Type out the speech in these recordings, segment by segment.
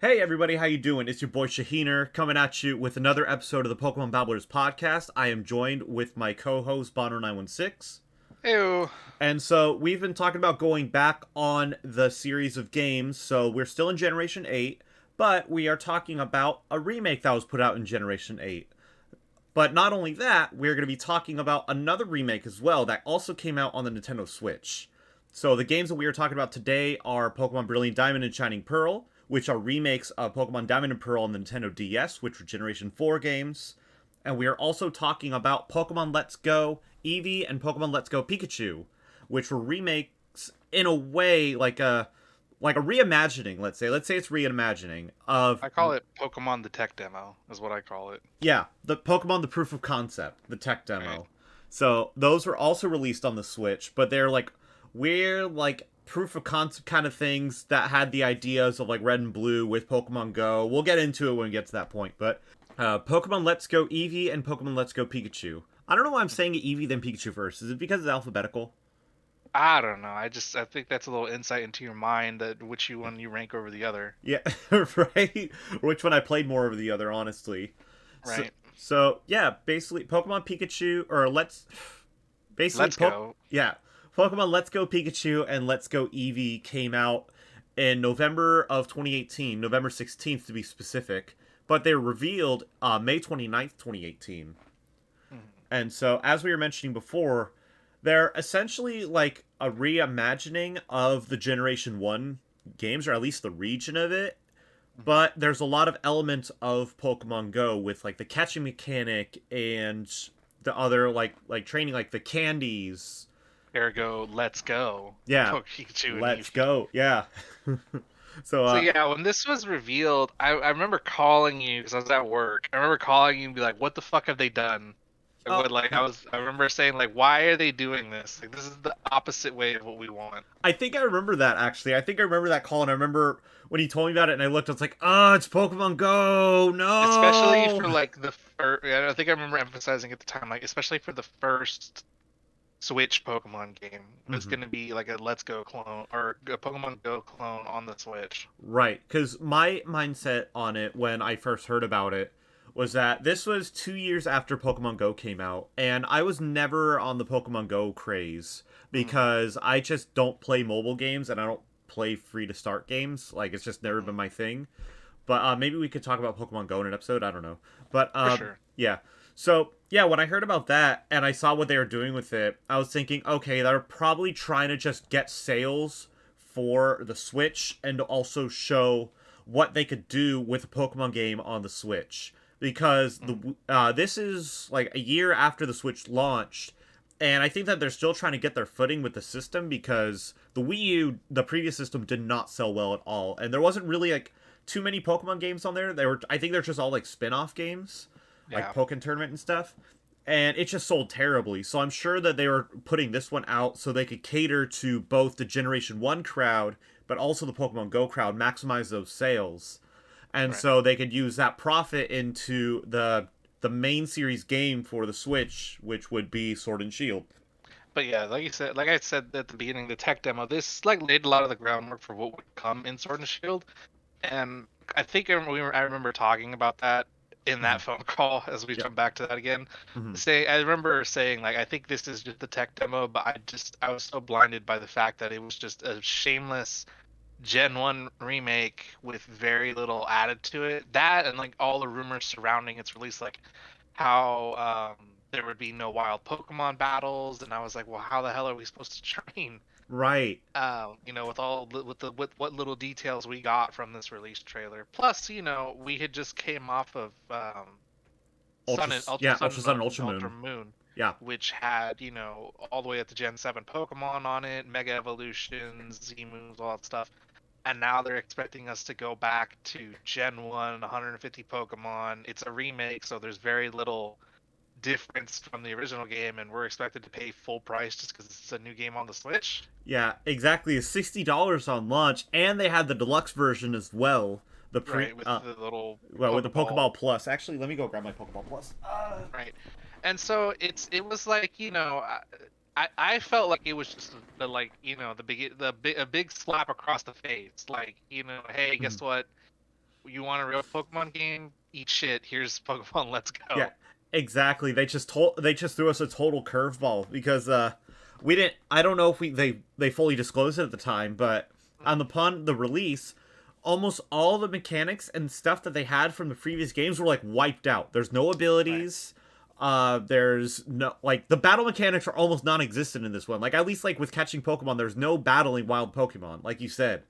Hey everybody, how you doing? It's your boy Shaheener coming at you with another episode of the Pokemon Babblers podcast. I am joined with my co-host Bano and I. Ew. And so we've been talking about going back on the series of games. So we're still in Generation 8, but we are talking about a remake that was put out in Generation 8. But not only that, we're going to be talking about another remake as well that also came out on the Nintendo Switch. So the games that we are talking about today are Pokemon Brilliant Diamond and Shining Pearl, which are remakes of Pokemon Diamond and Pearl on the Nintendo DS, which were Generation 4 games. And we are also talking about Pokemon Let's Go Eevee and Pokemon Let's Go Pikachu, which were remakes in a way like a reimagining, let's say. Let's say it's reimagining of I call it Pokemon the tech demo, is what I call it. yeah, the Pokemon the proof of concept, the tech Right. demo. So those were also released on the Switch, but they're like weird like proof of concept kind of things that had the ideas of like Red and Blue with Pokemon Go. We'll get into it when we get to that point, but Pokemon Let's Go Eevee and Pokemon Let's Go Pikachu. I don't know why I'm saying Eevee then Pikachu first. Is it because it's alphabetical? I don't know. I think that's a little insight into your mind that which one you rank over the other. Yeah, right. Which one I played more over the other, honestly. So, Right. so yeah, basically Pokemon Pikachu or let's basically Let's go. yeah, Pokemon Let's Go Pikachu and Let's Go Eevee came out in November of 2018, November 16th to be specific, but they were revealed May 29th, 2018. Mhm. And so, as we were mentioning before, they're essentially like a reimagining of the Generation 1 games, or at least the region of it. Mhm. But there's a lot of elements of Pokemon Go with like the catching mechanic and the other like training, like the candies. Ergo, let's go. Yeah, Pikachu and let's Eevee. go. Yeah. so So yeah, when this was revealed, I remember calling you because I was at work. I remember calling you and be like, "What the fuck have they done?" Like, oh, what? Like I remember saying like, "Why are they doing this? Like this is the opposite way of what we want." I think I remember that actually. I think I remember that call, and I remember when he told me about it, and I looked. I was like, "Oh, it's Pokemon Go! Especially for No!" like the first, I think I remember emphasizing at the time, like especially for the first Switch Pokemon game, was hmm going to be like a Let's Go clone or a Pokemon Go clone on the Switch. Right, because my mindset on it when I first heard about it was that this was 2 years after Pokemon Go came out, and I was never on the Pokemon Go craze Mm, because I just don't play mobile games and I don't play free to start games. Like it's just never been mm, my thing. But maybe we could talk about Pokemon Go in an episode. I don't know. But for sure. yeah. So yeah, when I heard about that and I saw what they were doing with it, I was thinking, okay, they're probably trying to just get sales for the Switch and also show what they could do with a Pokemon game on the Switch because Mm, this is like a year after the Switch launched, and I think that they're still trying to get their footing with the system because the Wii U, the previous system, did not sell well at all, and there wasn't really like too many Pokemon games on there. They were, I think, they're just all like spin-off games, like yeah. Pokken Tournament and stuff, and it just sold terribly. So I'm sure that they were putting this one out so they could cater to both the Generation 1 crowd, but also the Pokemon Go crowd, maximize those sales. And Right. so they could use that profit into the main series game for the Switch, which would be Sword and Shield. But yeah, like you said, like I said at the beginning, the tech demo, this like laid a lot of the groundwork for what would come in Sword and Shield. And I think I remember talking about that in Mm-hmm. that phone call as we Yeah. jump back to that again. Mm-hmm. I remember saying like I think this is just the tech demo, but I was so blinded by the fact that it was just a shameless Gen 1 remake with very little added to it. That and like all the rumors surrounding its release, like how there would be no wild Pokemon battles, and I was like, well, how the hell are we supposed to train? Right. With with what little details we got from this release trailer. Plus, we had just came off of Ultra. Sun and Yeah. Ultra Sun and Ultra Ultra Moon. Moon, Yeah. which had all the way up to Gen 7 Pokemon on it, Mega Evolutions, Z moves, all that stuff. And now they're expecting us to go back to Gen 1, 150 Pokemon. It's a remake, so there's very little difference from the original game, and we're expected to pay full price just because it's a new game on the Switch. Yeah. Exactly. It's $60 on launch, and they had the deluxe version as well. The pre. Right, with the little Well, with the Pokeball. Pokeball Plus. Actually, let me go grab my Pokeball Plus. Right. And so it was like, I felt like it was just the like, the big a big slap across the face. Like, hey, Mhm. guess what? you want a real Pokemon game? Eat shit. Here's Pokemon. Let's Yeah, go. exactly. They just threw us a total curveball because we didn't. I don't know if they fully disclosed it at the time, but upon the release, almost all the mechanics and stuff that they had from the previous games were like wiped out. There's no Right. abilities. There's no like the battle mechanics are almost non-existent in this one. Like at least like with catching Pokemon, there's no battling wild Pokemon, like you said,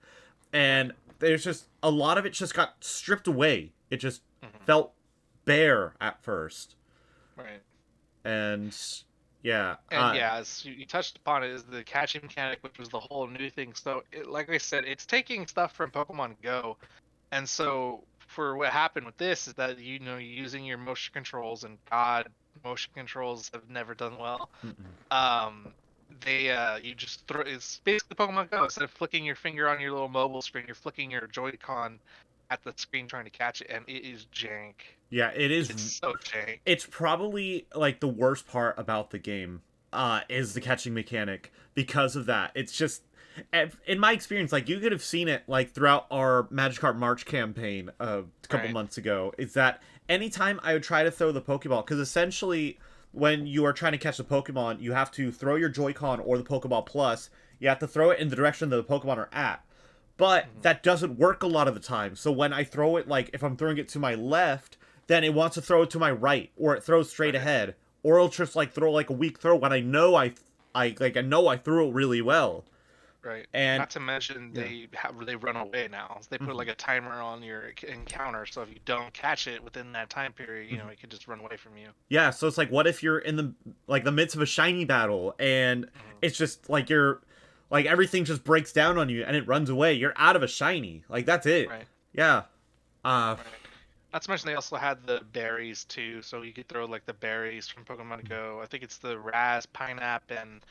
Right. and there's just a lot of it just got stripped away. It just Hmm. felt bare at first, Right. and yeah, And yeah, as you touched upon it, is the catching mechanic, which was the whole new thing. So, like I said, it's taking stuff from Pokemon Go. And so, for what happened with this is that using your motion controls, and God, motion controls have never done well. mm-mm. Um, they you just throw it's basically Pokemon Go. Instead of flicking your finger on your little mobile screen, you're flicking your Joy-Con at the screen trying to catch it, and it is jank. Yeah, it is. It's so jank. It's probably like the worst part about the game. Is the catching mechanic because of that. It's just in my experience, like you could have seen it like throughout our Magikarp March campaign a couple Right. months ago. Is that anytime I would try to throw the Pokeball, because essentially when you are trying to catch the Pokemon, you have to throw your Joy-Con or the Pokeball Plus. You have to throw it in the direction that the Pokemon are at. But Mhm. that doesn't work a lot of the time. So when I throw it, like if I'm throwing it to my left, then it wants to throw it to my right, or it throws straight Right. ahead, or it'll just like throw like a weak throw when I know I threw it really well. Right. And Not to mention yeah, they run away now. So they put hmm like a timer on your encounter, so if you don't catch it within that time period, hmm it could just run away from you. yeah. So it's like, what if you're in the midst of a shiny battle and Hmm. it's just like you're like everything just breaks down on you and it runs away. You're out of a shiny. Like that's it. Right. Yeah. Uh. Right. Not to mention they also had the berries too, so you could throw like the berries from Pokemon Go. I think it's the Raz, Pineapple, and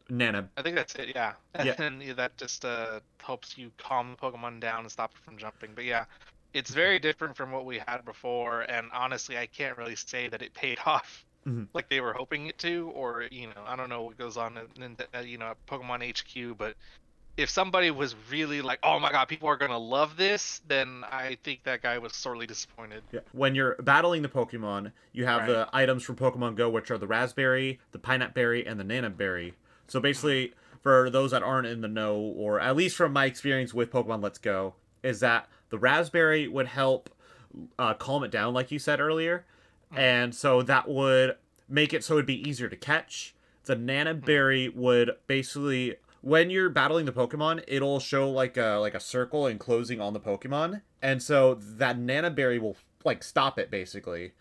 Nana. I think that's it. Yeah, Yeah. and yeah, that just helps you calm the Pokemon down and stop it from jumping. But yeah, it's very different from what we had before, and honestly, I can't really say that it paid off hmm like they were hoping it to, or I don't know what goes on in at Pokemon HQ, but if somebody was really like, oh my god, people are gonna love this, then I think that guy was sorely disappointed. Yeah. When you're battling the Pokemon, you have Right. the items from Pokemon Go, which are the Raspberry, the Pineapple Berry, and the Nana Berry. So Mhm. basically, for those that aren't in the know, or at least from my experience with Pokemon Let's Go, is that the Raspberry would help calm it down, like you said earlier, Mhm. and so that would make it so it'd be easier to catch. The Nana Mhm. Berry would basically, when you're battling the Pokemon, it'll show like a circle enclosing on the Pokemon, and so that Nana Berry will like stop it basically.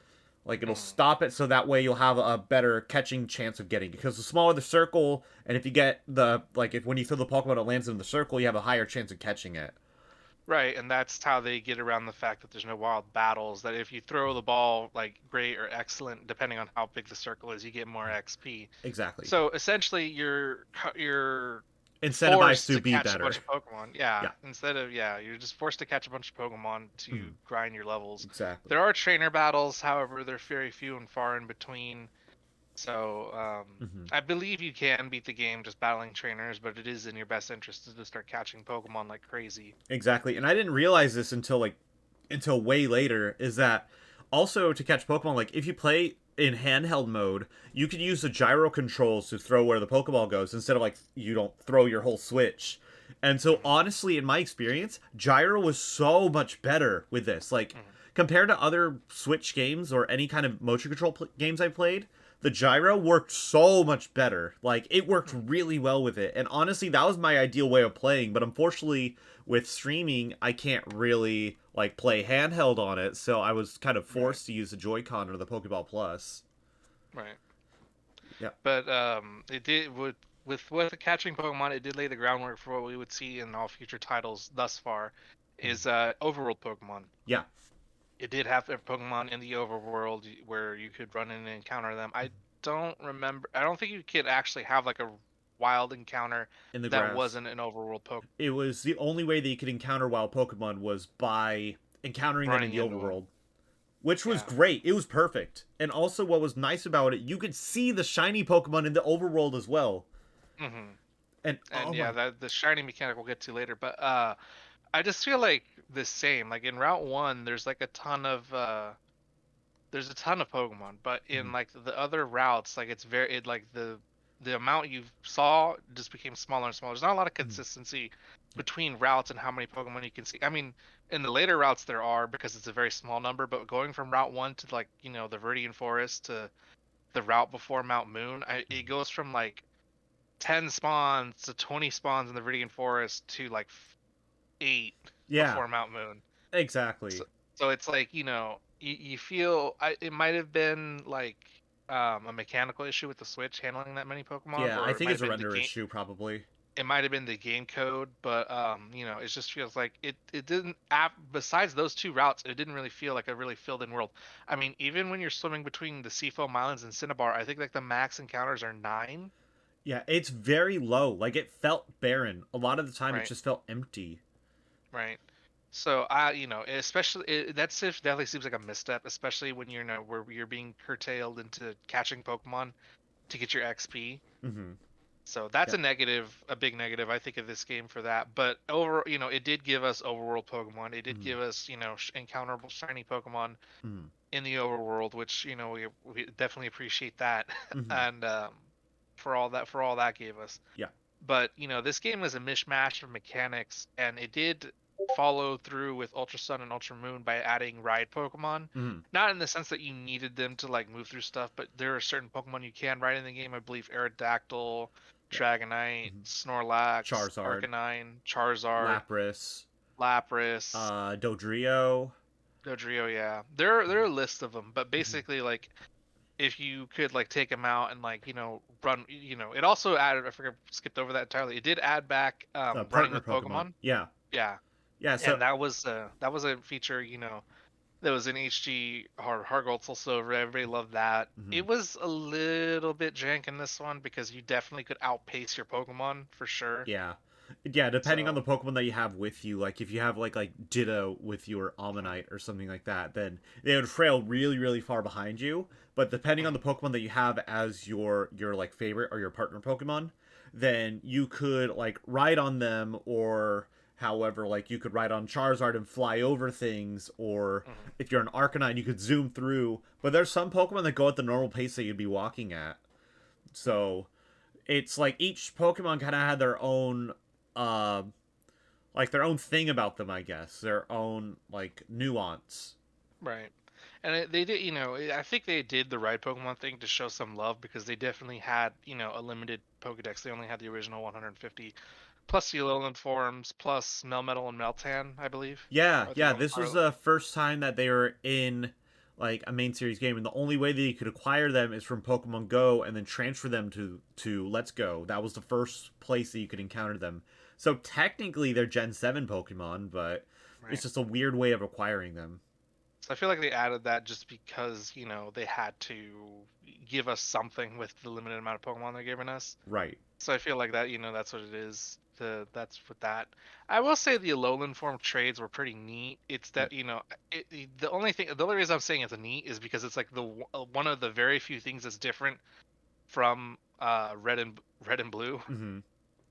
Like it'll Mhm. stop it so that way you'll have a better catching chance of getting it. Because the smaller the circle, and if you get the like if when you throw the Pokemon it lands in the circle, you have a higher chance of catching it. Right, and that's how they get around the fact that there's no wild battles. That if you throw the ball like great or excellent, depending on how big the circle is, you get more XP. Exactly. So essentially, you're Incentivized forced to to be catch a better. bunch of Pokemon. Yeah, Yeah. instead of you're just forced to catch a bunch of Pokemon to Mhm. grind your levels. Exactly. There are trainer battles, however, they're very few and far in between. So hmm I believe you can beat the game just battling trainers, but it is in your best interest to just start catching Pokemon like crazy. Exactly. And I didn't realize this until way later. Is that also to catch Pokemon? Like if you play in handheld mode, you could use the gyro controls to throw where the Pokeball goes instead of like you don't throw your whole Switch. And so Hmm. honestly, in my experience, gyro was so much better with this. Like Hmm. compared to other Switch games or any kind of motion control games I played, the gyro worked so much better. Like it worked Hmm. really well with it. And honestly, that was my ideal way of playing, but unfortunately with streaming, I can't really like play handheld on it, so I was kind of Right, forced to use the Joy-Con or the Pokeball Plus. right. Yeah. But it did with the catching Pokemon, it did lay the groundwork for what we would see in all future titles thus far. Is overworld Pokemon. Yeah. It did have a Pokemon in the overworld where you could run in and encounter them. I don't remember. I don't think you could actually have like a wild encounter In the that grass. wasn't an overworld Pokemon It was the only way that you could encounter wild Pokemon was by encountering them in running the into them. overworld, which was Yeah. great. It was perfect. And also what was nice about it, you could see the shiny Pokemon in the overworld as well. Hmm. And And oh yeah, my that the shiny mechanic we'll get to later. But I just feel like the same. Like in Route 1, there's a ton of Pokemon, but in Mhm. like the other routes, like like the amount you saw just became smaller and smaller. There's not a lot of Mhm. consistency between routes and how many Pokemon you can see. I mean, in the later routes there are because it's a very small number, but going from Route 1 to like, the Viridian Forest to the route before Mount Moon, it Mhm. goes from like 10 spawns to 20 spawns in the Viridian Forest to like 8 Yeah, before Mount Moon. So, exactly. so it's like, you feel it might have been like a mechanical issue with the Switch handling that many Pokemon, Yeah, I or think it's a render game. issue probably. It might have been the game code, but it just feels like it didn't. Besides those two routes, it didn't really feel like a really filled in world. I mean, even when you're swimming between the Seafoam Islands and Cinnabar, I think like the max encounters are 9. Yeah, it's very low. Like it felt barren. A lot of the time it Right, just felt empty. right. So especially definitely seems like a misstep, especially when where you're being curtailed into catching Pokemon to get your XP. Mhm. So that's Yeah. a big negative I think of this game for that. But over, it did give us overworld Pokemon. It did Mhm. give us, encounterable shiny Pokemon Mhm. in the overworld, which we definitely appreciate that, Mhm. and for all that gave us. Yeah. But this game is a mishmash of mechanics, and it did follow through with Ultra Sun and Ultra Moon by adding ride Pokemon. Mhm. Not in the sense that you needed them to like move through stuff, but there are certain Pokemon you can ride in the game. I believe Aerodactyl, Yeah. Dragonite, Mhm. Snorlax, Charizard, Arcanine, Charizard, Lapras, Lapras, Dodrio. Dodrio. Yeah, there are a list of them, but Mhm. basically like if you could like take them out and like run, it also added, I forgot, skipped over that entirely, it did add back running Partner with Pokemon. Pokemon. Yeah. Yeah, Yeah, and so that was a feature, that was in HG hard gold soul silver. Everybody loved that. mhm. It was a little bit jank in this one because you definitely could outpace your Pokemon for sure. Yeah. Yeah, depending on the So Pokemon that you have with you, like if you have like Ditto with you or mhm, Ammonite or something like that, then they would trail really, really far behind you. But depending on the mhm, Pokemon that you have as your like favorite or your partner Pokemon, then you could like ride on them or however, like you could ride on Charizard and fly over things, or mhm. if you're an Arcanine, you could zoom through. But there's some Pokemon that go at the normal pace that you'd be walking at. So it's like each Pokemon kind of had their own uh like their own thing about them, I guess, their own like nuance. Right. And they did, I think they did the right Pokemon thing to show some love because they definitely had, a limited Pokedex. They only had the original 150 plus the Alolan forms plus Melmetal and Meltan, I believe. Yeah, Are the yeah, only this was are the first time that they were in like a main series game, and the only way that you could acquire them is from Pokemon Go and then transfer them to Let's Go. That was the first place that you could encounter them. So technically they're Gen 7 Pokemon, but it's right. just a weird way of acquiring them. So I feel like they added that just because, they had to give us something with the limited amount of Pokemon they're giving us. Right. So I feel like that, that's what it is. That's with that. I will say the Alolan form trades were pretty neat. It's Yeah. that, the only reason I'm saying it's neat is because it's like one of the very few things that's different from red and blue, Mhm.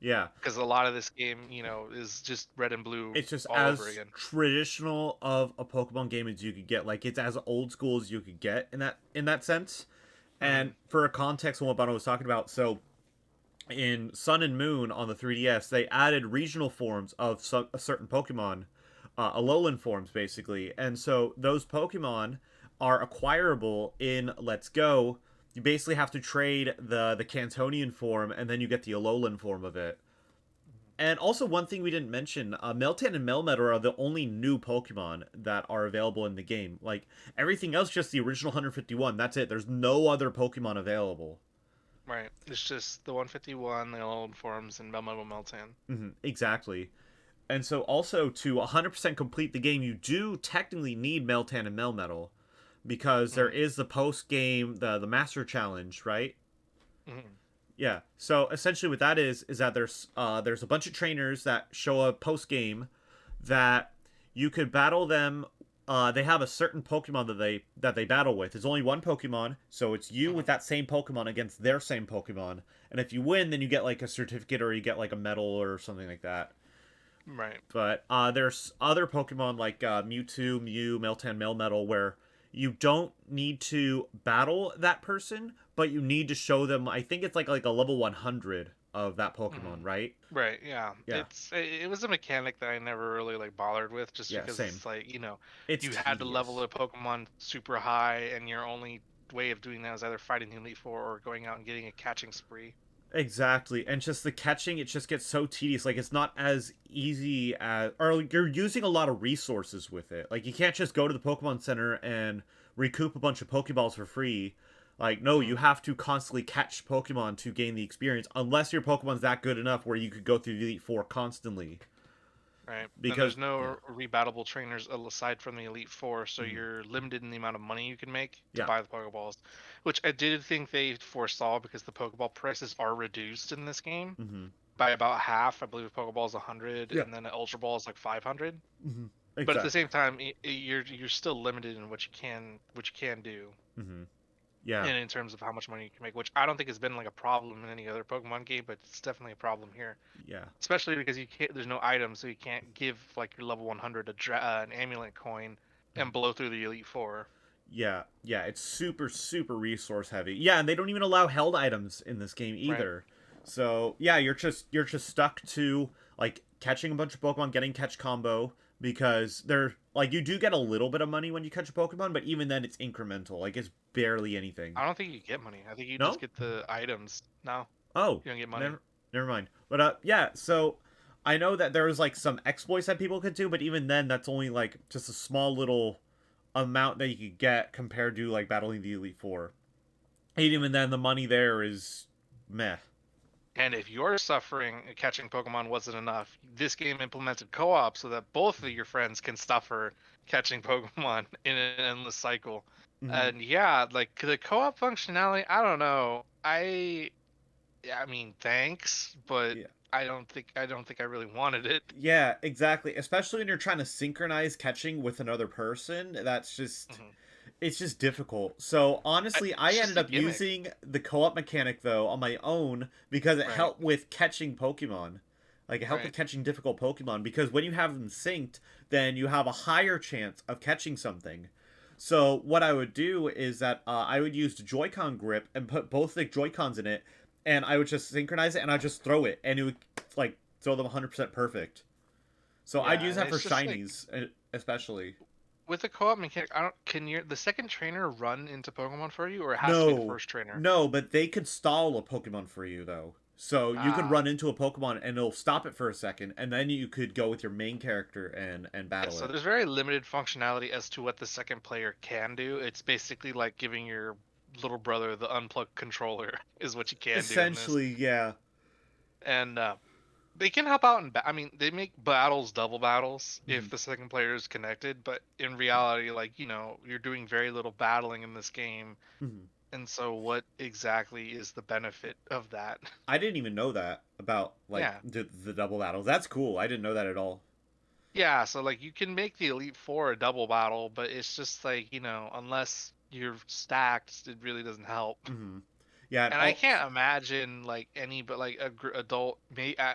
Yeah. because a lot of this game, is just red and blue It's just all over as again. traditional of a Pokemon game as you could get. Like it's as old school as you could get in that sense. Hmm. And for a context on what Bano was talking about, so in Sun and Moon on the 3DS, they added regional forms of a certain Pokemon, Alolan forms basically, and so those Pokemon are acquirable in Let's Go. You basically have to trade the Cantonian form, and then you get the Alolan form of it. And also, one thing we didn't mention, Meltan and Melmetal are the only new Pokemon that are available in the game. Like, everything else, just the original 151. That's it. There's no other Pokemon available. Right. It's just the 151, the Alolan forms, and Melmetal Meltan. Exactly. And so, also, to 100% complete the game, you do technically need Meltan and Melmetal. Because there Hmm. is the post game, the Master Challenge, right? Hmm. Yeah. So essentially, what that is that there's a bunch of trainers that show up post game that you could battle them. They have a certain Pokemon that they battle with. There's only one Pokemon, so it's you with Hmm. that same Pokemon against their same Pokemon. And if you win, then you get like a certificate or you get like a medal or something like that. Right. But there's other Pokemon like Mewtwo, Mew, Meltan, Melmetal where you don't need to battle that person, but you need to show them. I think it's like a level 100 of that Pokemon, Mhm. right? Right, yeah. Yeah, It was a mechanic that I never really like bothered with, just yeah, because same. it's like, It's you had to level tedious. a Pokemon super high, and your only way of doing that is either fighting the Elite Four or going out and getting a catching spree. Exactly, and just the catching, it just gets so tedious. Like it's not as easy as, or you're using a lot of resources with it. Like you can't just go to the Pokemon Center and recoup a bunch of Pokeballs for free. Like no, you Mhm. have to constantly catch Pokemon to gain the experience, unless your Pokemon's that good enough where you could go through the Elite Four constantly. Right. And Because there's no yeah, rebattable trainers aside from the Elite Four, so mhm, you're limited in the amount of money you can make to yeah, buy the Pokeballs, which I did think they foresaw because the Pokeball prices are reduced in this game hmm, by about half. I believe a Pokeball is 100, yeah, and then an Ultra Ball is like 500. hmm, But at the exactly, same time, you're still limited in what you can do, hmm, yeah, and in terms of how much money you can make, which I don't think has been like a problem in any other Pokemon game, but it's definitely a problem here, yeah. especially because you can't. There's no items, so you can't give like your level 100 an amulet coin and blow through the Elite Four. Yeah, yeah, it's super super resource heavy. Yeah, and they don't even allow held items in this game Right. either. So, yeah, you're just stuck to like catching a bunch of Pokemon, getting catch combo because they're like you do get a little bit of money when you catch a Pokemon, but even then it's incremental. Like it's barely anything. I don't think you get money. I think you just No? get the items. No, Oh, you don't get money. never mind. But yeah, so I know that there's like some exploits that people could do, but even then that's only like just a small little amount that you could get compared to like battling the Elite Four. And even then, the money there is meh. And if you're suffering catching Pokemon wasn't enough, this game implemented co-op so that both of your friends can suffer catching Pokemon in an endless cycle. Mm-hmm. And yeah, like the co-op functionality, I don't know. Yeah, I mean, thanks, but Yeah. I don't think I really wanted it. Yeah, exactly. Especially when you're trying to synchronize catching with another person, Mhm. it's just difficult. So honestly, I It's ended just a up gimmick, using the co-op mechanic though on my own because it right? helped with catching Pokemon. Like it helped with Right. catching difficult Pokemon because when you have them synced, then you have a higher chance of catching something. So what I would do is that I would use the Joy-Con grip and put both the Joy-Cons in it, and I would just synchronize it and I'd just throw it, and it would like throw them 100% perfect. So I'd Yeah, use and that for it's just like shinies, especially. with the co-op mechanic, I don't can the second trainer run into Pokemon for you, or it has to be the No, first trainer? no, but they could stall a Pokemon for you though. So you could Ah, run into a Pokemon and it'll stop it for a second, and then you could go with your main character and yeah, battle so it. there's very limited functionality as to what the second player can do. It's basically like giving your little brother the unplugged controller is what you can do in this. Essentially, yeah. And they can help out in I mean, they make battles double battles Mhm. if the second player is connected, but in reality, like, you're doing very little battling in this game. Mhm. And so what exactly is the benefit of that? I didn't even know that about like Yeah. the double battles. That's cool. I didn't know that at all. Yeah, so like you can make the Elite Four a double battle, but it's just like, unless you're stacked, it really doesn't help. Hmm. Yeah, and And I all. can't imagine like any but like a adult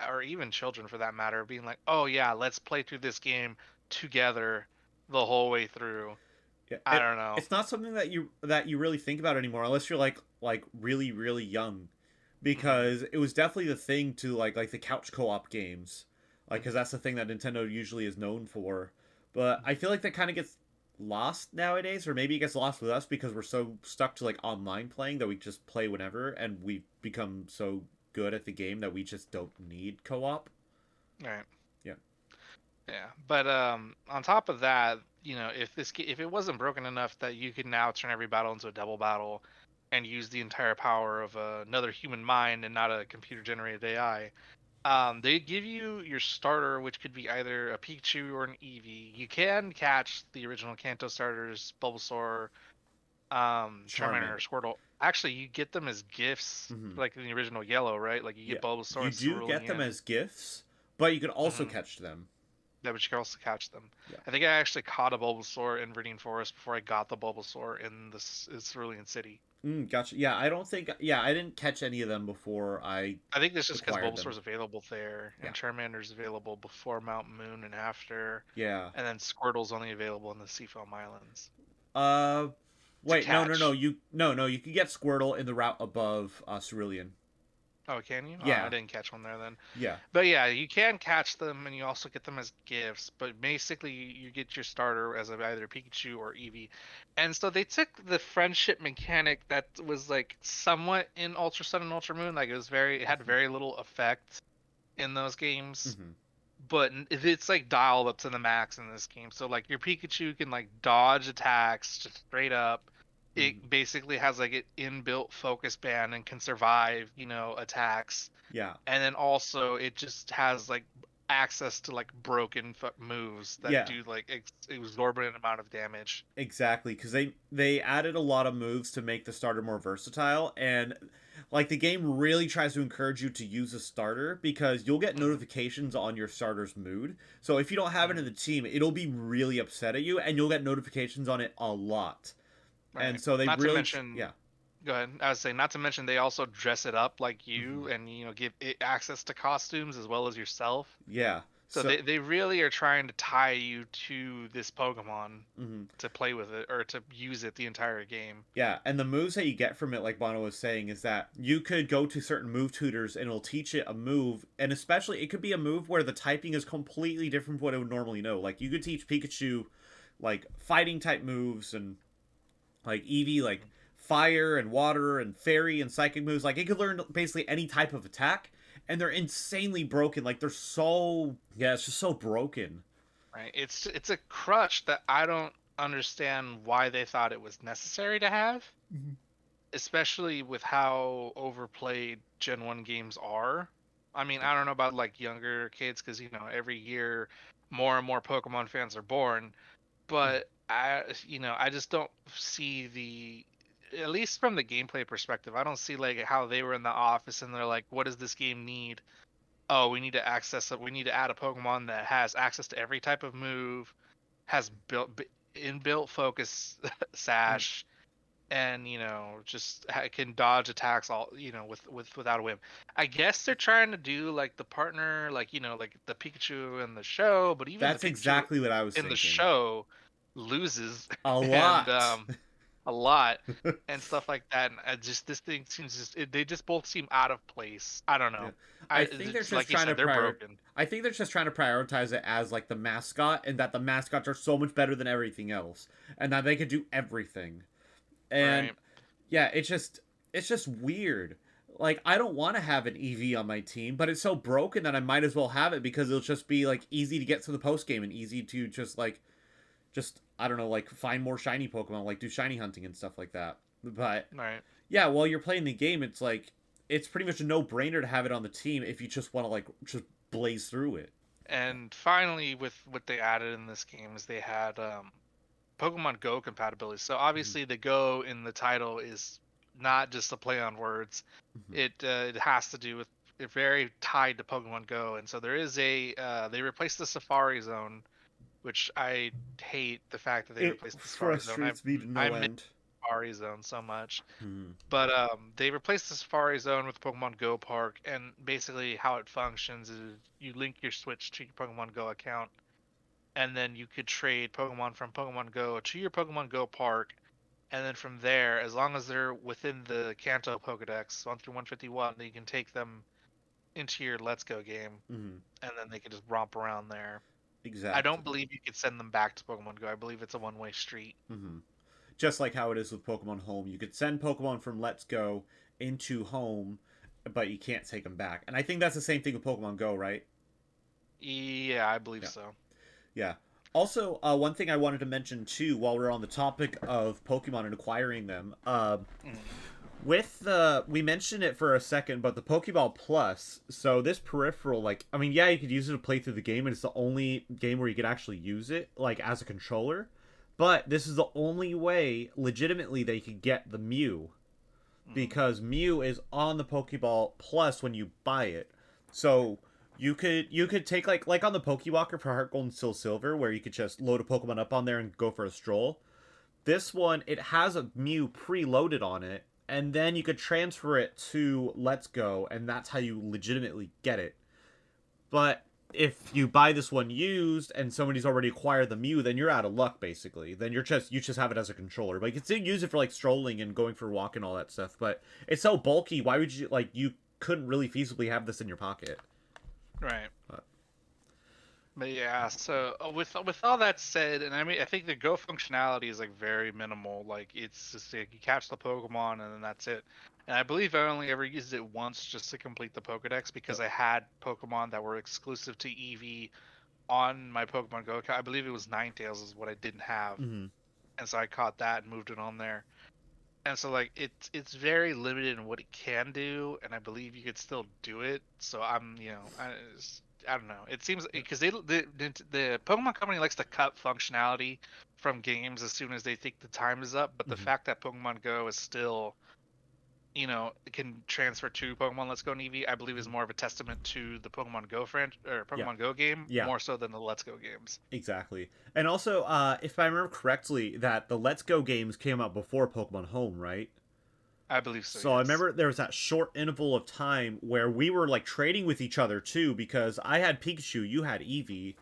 or even children for that matter being like, "Oh yeah, let's play through this game together the whole way through." Yeah, I don't know. it's not something that you really think about anymore unless you're like really really young, Hmm. because it was definitely the thing to like the couch co-op games, like because that's the thing that Nintendo usually is known for. But I feel like that kind of gets lost nowadays, or maybe it gets lost with us because we're so stuck to like online playing that we just play whenever, and we become so good at the game that we just don't need co-op. Right. Yeah. Yeah. But on top of that, if it wasn't broken enough that you could now turn every battle into a double battle and use the entire power of another human mind and not a computer generated AI. They give you your starter, which could be either a Pikachu or an Eevee. You can catch the original Kanto starters, Bulbasaur, Charmander, Charmant. Squirtle. Actually, you get them as gifts, Hmm. like in the original Yellow, right? Like you Yeah, get Bulbasaur you and do get them Cerulean. as gifts, but you can also Hmm. catch them. Yeah, but you can also catch them. Yeah. I think I actually caught a Bulbasaur in Viridian Forest before I got the Bulbasaur in this Cerulean City. Gotcha. Yeah, I don't think. Yeah, I didn't catch any of them before I I think that's just because acquired them. Bulbasaur's available there, Yeah. and Charmander's available before Mount Moon and after, Yeah. and then Squirtle's only available in the Seafoam Islands Uh, to wait, no. catch. You can get Squirtle in the route above Cerulean. Oh, can you? Oh, I Yeah. didn't catch one there then. Yeah. But yeah, you can catch them, and you also get them as gifts. But basically, you get your starter as either Pikachu or Eevee. And so they took the friendship mechanic that was like somewhat in Ultra Sun and Ultra Moon. Like it had very little effect in those games. Mm-hmm. But it's like dialed up to the max in this game. So like your Pikachu can like dodge attacks just straight up. Mm-hmm. It basically has like an inbuilt focus band and can survive, attacks. Yeah. And then also it just has like access to like broken moves that Yeah. do like exorbitant amount of damage. Exactly, because they added a lot of moves to make the starter more versatile, and like the game really tries to encourage you to use a starter because you'll get notifications on your starter's mood. So if you don't have it in the team, it'll be really upset at you, and you'll get notifications on it a lot. Right. And so they Not to really, mention, yeah. go ahead. I was saying, not to mention, they also dress it up like you, Mm-hmm. and give it access to costumes as well as yourself. Yeah. So they really are trying to tie you to this Pokemon Mm-hmm. to play with it or to use it the entire game. Yeah, and the moves that you get from it, like Bono was saying, is that you could go to certain move tutors and it'll teach it a move, and especially it could be a move where the typing is completely different from what it would normally know. Like you could teach Pikachu like fighting type moves, and like Eevee like fire and water and fairy and psychic moves. Like it could learn basically any type of attack, and they're insanely broken. Like they're so, yeah, it's just so broken. Right? It's a crutch that I don't understand why they thought it was necessary to have, especially with how overplayed Gen 1 games are. I mean, I don't know about like younger kids because every year more and more Pokemon fans are born, but I just don't see at least from the gameplay perspective, I don't see like how they were in the office and they're like, what does this game need? Oh, we need to we need to add a Pokemon that has access to every type of move, has inbuilt focus sash, and just can dodge attacks all without a whim. I guess they're trying to do like the partner, like like the Pikachu in the show, but even the That's Pikachu exactly what I was in the thinking. show loses A and lot. a lot and stuff like that. And this thing seems they just both seem out of place. I don't Yeah. know. I think they're It's just like you trying to said, they're broken. I think they're just trying to prioritize it as like the mascot, and that the mascots are so much better than everything else, and that they could do everything. And Right. yeah, it's just weird. Like I don't want to have an EV on my team, but it's so broken that I might as well have it because it'll just be like easy to get through the post game and easy to just I don't know, like find more shiny Pokemon, like do shiny hunting and stuff like that. But Right. yeah, while you're playing the game, it's like it's pretty much a no-brainer to have it on the team if you just want to like just blaze through it. And finally, with what they added in this game is they had Pokemon Go compatibility. So Mm-hmm. obviously, the Go in the title is not just a play on words. Mm-hmm. It has to do with very tied to Pokemon Go, and so there is they replaced the Safari Zone, which I hate the fact that they It replaced the Safari Zone. frustrates me to I no miss end. Safari Zone so much. Hmm. But they replaced the Safari Zone with Pokemon Go Park, and basically how it functions is you link your Switch to your Pokemon Go account, and then you could trade Pokemon from Pokemon Go to your Pokemon Go Park, and then from there, as long as they're within the Kanto Pokedex 1 through 151, then you can take them into your Let's Go game, Hmm. and then they can just romp around there. I Exactly. don't believe you could send them back to Pokemon Go. I believe it's a one-way street. Hmm. Just like how it is with Pokemon Home, you could send Pokemon from Let's Go into Home, but you can't take them back. And I think that's the same thing with Pokemon Go, right? Yeah, I believe Yeah. so. Yeah. Also, one thing I wanted to mention too, while we're on the topic of Pokemon and acquiring them, Mhm. with the we mentioned it for a second, but the Pokeball Plus. So this peripheral, like, I mean, yeah, you could use it to play through the game, and it's the only game where you could actually use it, like as a controller. But this is the only way, legitimately, that you could get the Mew, Mhm. because Mew is on the Pokeball Plus when you buy it. So You could take like on the Pokewalker for Heart Gold and Steel Silver, where you could just load a Pokemon up on there and go for a stroll. This one, it has a Mew preloaded on it, and then you could transfer it to Let's Go, and that's how you legitimately get it. But if you buy this one used and somebody's already acquired the Mew, then you're out of luck basically. Then you just have it as a controller. But you can still use it for like strolling and going for a walk and all that stuff. But it's so bulky. Why would you like you couldn't really feasibly have this in your pocket? Right. But, But yeah, so with all that said, and I mean, I think the Go functionality is like very minimal. Like it's just like you catch the Pokemon and then that's it. And I believe I only ever used it once just to complete the Pokedex because I had Pokemon that were exclusive to Eevee on my Pokemon Go account. I believe it was Ninetales is what I didn't have, mm-hmm. and so I caught that and moved it on there. And so like it's very limited in what it can do, and I believe you could still do it. So I'm I don't know. It seems because the Pokemon Company likes to cut functionality from games as soon as they think the time is up. But the Mm-hmm. fact that Pokemon Go is still it can transfer to Pokemon Let's Go and Eevee, I believe is more of a testament to the Pokemon Go or Yeah. Pokemon Go game Yeah. more so than the Let's Go games. Exactly. And also, if I remember correctly, that the Let's Go games came out before Pokemon Home, right? I believe so. So I Yes. remember there was that short interval of time where we were like trading with each other too, because I had Pikachu, you had Eevee,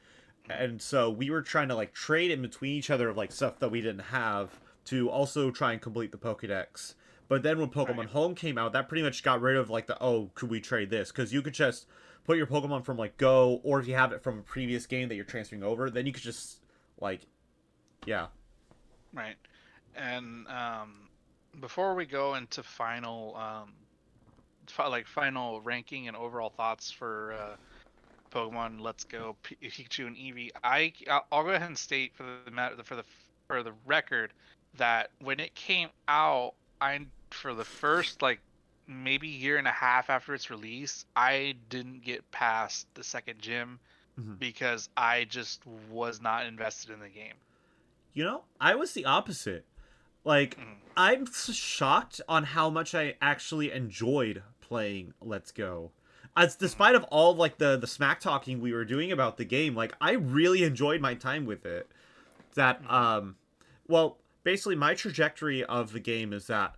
and so we were trying to like trade in between each other of like stuff that we didn't have to also try and complete the Pokédex. But then when Pokemon Right. Home came out, that pretty much got rid of like the could we trade this? Because you could just put your Pokemon from like Go, or if you have it from a previous game that you're transferring over, then you could just like yeah. Right. And before we go into final ranking and overall thoughts for Pokemon Let's Go Pikachu and Eevee, I'll go ahead and state for the record that when it came out, I for the first like maybe year and a half after its release, I didn't get past the second gym Mhm. because I just was not invested in the game. You know, I was the opposite. Like, Mm, I'm shocked on how much I actually enjoyed playing Let's Go. As mm, despite of all like the smack talking we were doing about the game, like I really enjoyed my time with it. That mm, well, basically my trajectory of the game is that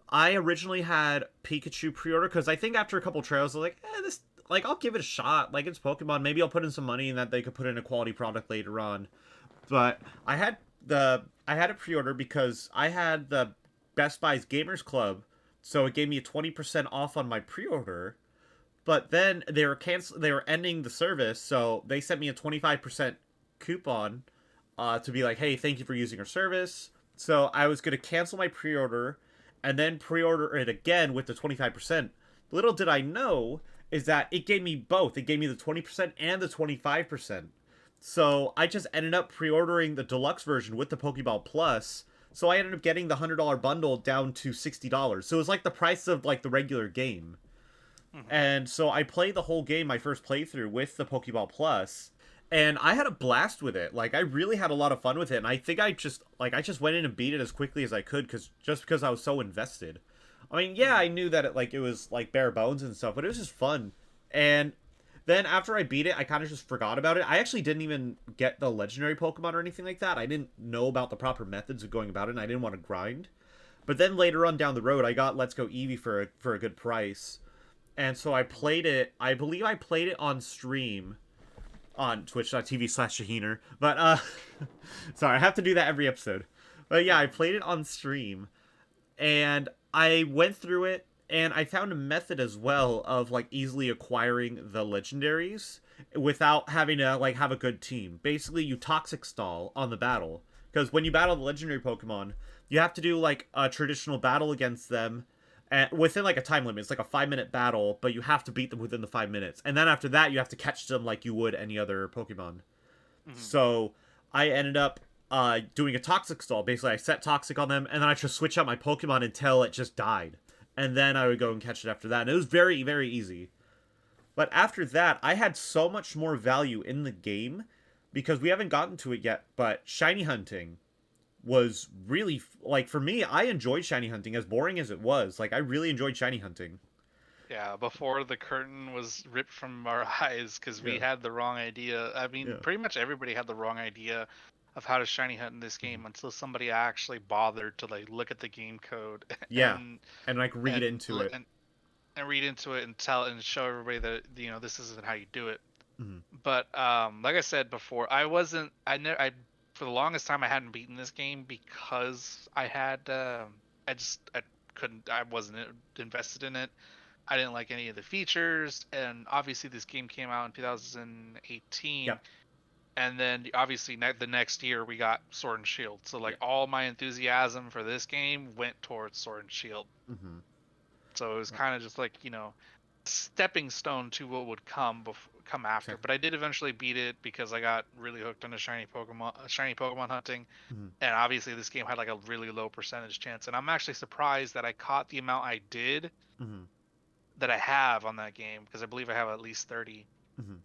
I originally had Pikachu pre-order because I think after a couple trails, I was like, this like I'll give it a shot. Like it's Pokemon, maybe I'll put in some money and that they could put in a quality product later on. But I had a pre-order because I had the Best Buy's Gamers Club, so it gave me a 20% off on my pre-order. But then they were ending the service, so they sent me a 25% coupon to be like, "Hey, thank you for using our service." So I was going to cancel my pre-order and then pre-order it again with the 25%. Little did I know is that it gave me both. It gave me the 20% and the 25%. So I just ended up pre-ordering the deluxe version with the Pokeball Plus. So I ended up getting the $100 bundle down to $60. So it was like the price of like the regular game. mm, And so I played the whole game, my first playthrough with the Pokeball Plus, and I had a blast with it. Like I really had a lot of fun with it, and I think I just went in and beat it as quickly as I could because I was so invested. I mean, yeah, mm, I knew that it was like bare bones and stuff, but it was just fun. And then after I beat it, I kind of just forgot about it. I actually didn't even get the legendary Pokemon or anything like that. I didn't know about the proper methods of going about it, and I didn't want to grind. But then later on down the road, I got Let's Go Eevee for a good price, and so I played it. I believe I played it on stream on twitch.tv/Shaheener. But sorry, I have to do that every episode. But yeah, I mm, played it on stream, and I went through it, and I found a method as well of like easily acquiring the legendaries without having to like have a good team. Basically, you toxic stall on the battle, because when you battle the legendary Pokemon, you have to do like a traditional battle against them within like a time limit. It's like a 5 minute battle, but you have to beat them within the 5 minutes, and then after that, you have to catch them like you would any other Pokemon. mm. So I ended up doing a toxic stall. Basically, I set toxic on them, and then I just switch out my Pokemon until it just died, and then I would go and catch it after that. And it was very very easy. But after that, I had so much more value in the game because we haven't gotten to it yet. But shiny hunting was really like for me. I enjoyed shiny hunting as boring as it was. Like I really enjoyed shiny hunting. Yeah, before the curtain was ripped from our eyes because we Yeah. had the wrong idea. I mean, Yeah. pretty much everybody had the wrong idea of how to shiny hunt in this Mhm. game until somebody actually bothered to like look at the game code Yeah. and And like read and into it. and read into it and tell and show everybody that this isn't how you do it. Hmm. But like I said before, I for the longest time I hadn't beaten this game because I couldn't I wasn't invested in it. I didn't like any of the features, and obviously this game came out in 2018, Yep. and then obviously the next year we got Sword and Shield. So like Yeah. all my enthusiasm for this game went towards Sword and Shield. Hmm. So it was kind of just like stepping stone to what would come after. Exactly. But I did eventually beat it because I got really hooked on the shiny Pokemon hunting, Hmm. and obviously this game had like a really low percentage chance. And I'm actually surprised that I caught the amount I did Hmm. that I have on that game because I believe I have at least 30 Hmm.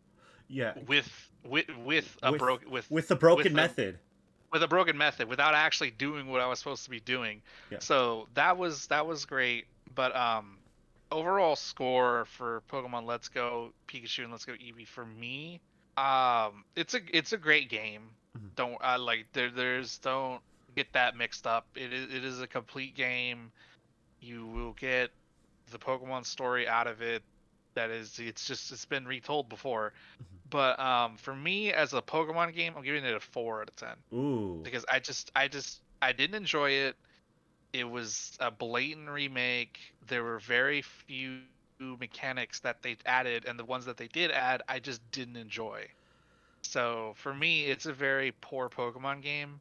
Yeah. with a With broke with the broken with a method. with a broken method without actually doing what I was supposed to be doing. Yeah. So that was great. But overall score for Pokemon Let's Go Pikachu and Let's Go Eevee for me, it's a great game. Hmm. Don't like there's don't get that mixed up. It is a complete game. You will get the Pokemon story out of it. It's been retold before. But for me as a Pokemon game, I'm giving it a 4 out of 10 Ooh. because I didn't enjoy it. It was a blatant remake. There were very few mechanics that they added, and the ones that they did add, I just didn't enjoy. So for me, it's a very poor Pokemon game.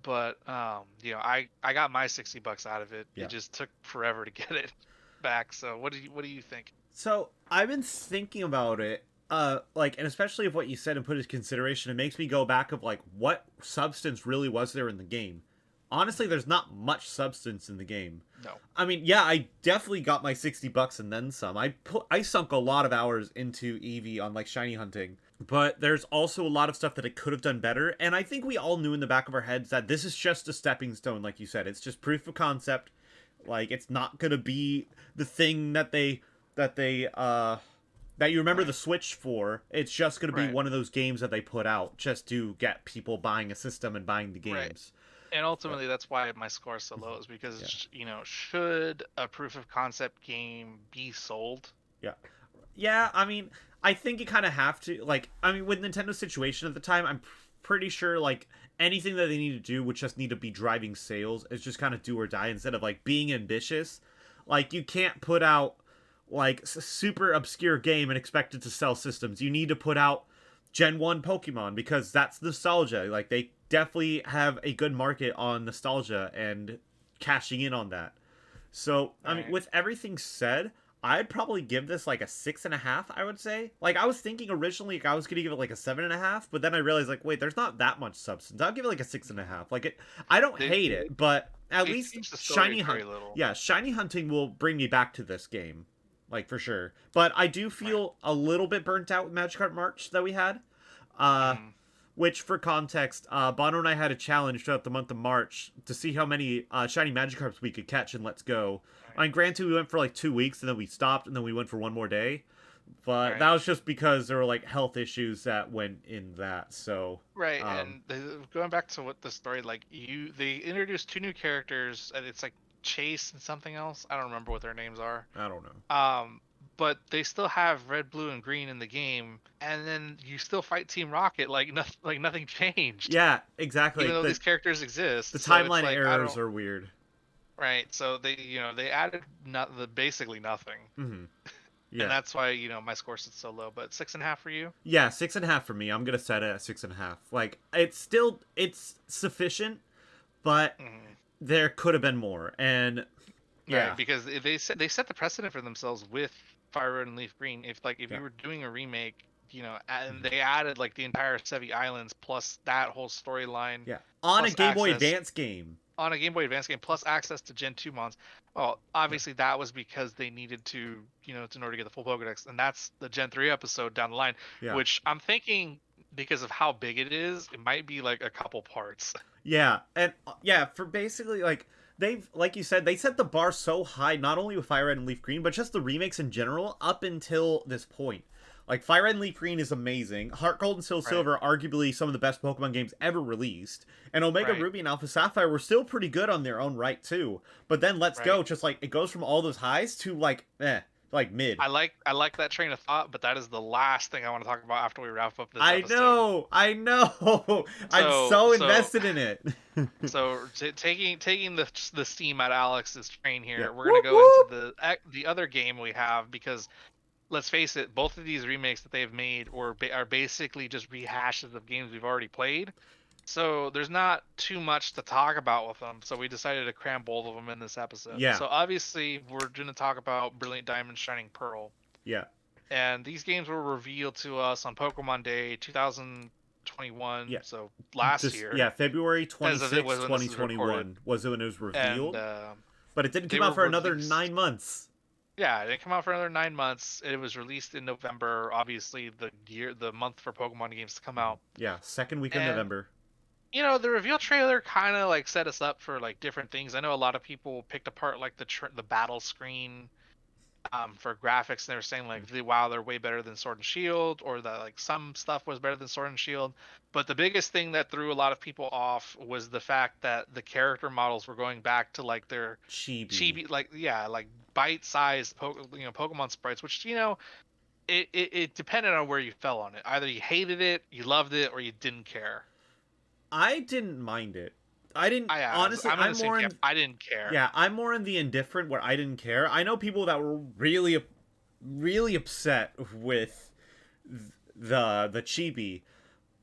But I got my $60 out of it. It Yeah. just took forever to get it back. So what do you think? So I've been thinking about it, and especially of what you said and put into consideration, it makes me go back of like what substance really was there in the game. Honestly, there's not much substance in the game. No. I mean, yeah, I definitely got my $60 and then some. I sunk a lot of hours into Eevee on like shiny hunting, but there's also a lot of stuff that it could have done better. And I think we all knew in the back of our heads that this is just a stepping stone, like you said. It's just proof of concept. Like it's not gonna be the thing that you remember Right. the Switch for. It's just going to be Right. one of those games that they put out just to get people buying a system and buying the Right. games. And But ultimately, that's why my score is so low, is yeah, because should a proof of concept game be sold? yeah, yeah. I mean, I think you kind of have to. Like, I mean, with Nintendo's situation at the time, I'm pretty sure like anything that they need to do would just need to be driving sales. It's just kind of do or die instead of like being ambitious. Like, you can't put out like super obscure game and expect it to sell systems. You need to put out Gen 1 Pokemon because that's nostalgia. Like they definitely have a good market on nostalgia and cashing in on that. So, I mean, Right. with everything said, I'd probably give this like a 6.5, I would say. Like, I was thinking originally like, I was going to give it like a 7.5, but then I realized, like, wait, there's not that much substance. I'll give it like a 6.5. Like, I don't They hate it, but at they least changed the story Shiny very Hunt. little. Yeah, Shiny Hunting will bring me back to this game. Like, for sure. But I do Right. feel a little bit burnt out with Magikarp March that we had. Uh, Hmm. which, for context, Bano and I had a challenge throughout the month of March to see how many shiny Magikarps we could catch in Let's Go. Right. I mean, granted, we went for like 2 weeks and then we stopped and then we went for one more day. But Right. that was just because there were like health issues that went in that. So, Right. um, And going back to what the story, like they introduced two new characters, and it's like Chase and something else. I don't remember what their names are. I don't know. Um, but they still have red, blue, and green in the game, and then you still fight Team Rocket like nothing changed, Yeah, exactly. even Like though these characters exist. the So it's timeline like I errors don't. are weird. Right. So they added not the basically nothing, Hmm. and Yeah. that's why my score sits so low. But 6.5 for you. Yeah, 6.5 for me. I'm gonna set it at 6.5. Like it's sufficient, but Mhm. there could have been more. And Right, yeah, because they set the precedent for themselves with Fire Red and Leaf Green. If yeah. you were doing a remake, and Mhm. they added like the entire Sevi Islands plus that whole storyline, Yeah, on a plus Game Boy access Advance game. on a Game Boy Advance game, plus access to Gen 2 mons. Well, Yeah, obviously that was because they needed to, in order to get the full Pokedex, and that's the Gen 3 episode down the line, yeah, which I'm thinking because of how big it is, it might be like a couple parts. yeah, and yeah. For basically like they've, like you said, they set the bar so high, not only with Fire Red and Leaf Green, but just the remakes in general up until this point. Like, Fire Red and Leaf Green is amazing. Heart Gold and Soul Right. Silver are arguably some of the best Pokemon games ever released. And Omega Right. Ruby and Alpha Sapphire were still pretty good on their own right, too. But then Let's Right. Go, just like, it goes from all those highs to, like, like mid. I like that train of thought, but that is the last thing I want to talk about after we wrap up this I episode. know! I know! I'm So so so invested in it. taking the steam out of Alex's train Yeah. here, we're gonna Whoop, go into whoop! the other game we have, because let's face it, both of these remakes that they've made are basically just rehashes of games we've already played. So there's not too much to talk about with them. So we decided to cram both of them in this episode. Yeah. So obviously we're going to talk about Brilliant Diamond, Shining Pearl. Yeah. And these games were revealed to us on Pokemon Day 2021, Yeah. so last year. Yeah, February As of it 26th, was when this is recorded. 2021 was when it was And revealed. But it didn't they come out were for another released. 9 months. Yeah, it didn't come out for another 9 months. It was released in November, obviously the month for Pokemon games to come out. Yeah, second week of And November. you know, the reveal trailer kind of like set us up for like different things. I know a lot of people picked apart like the battle screen for graphics, and they were saying like, wow, they're way better than Sword and Shield, or that like some stuff was better than Sword and Shield. But the biggest thing that threw a lot of people off was the fact that the character models were going back to like their chibi, like like bite-sized Pokemon sprites, which it depended on where you fell on it. Either you hated it, you loved it, or you didn't care. I didn't mind it. I didn't honestly. I'm in the same camp. I didn't care. Yeah, I'm more in the indifferent where I didn't care. I know people that were really, really upset with the chibi,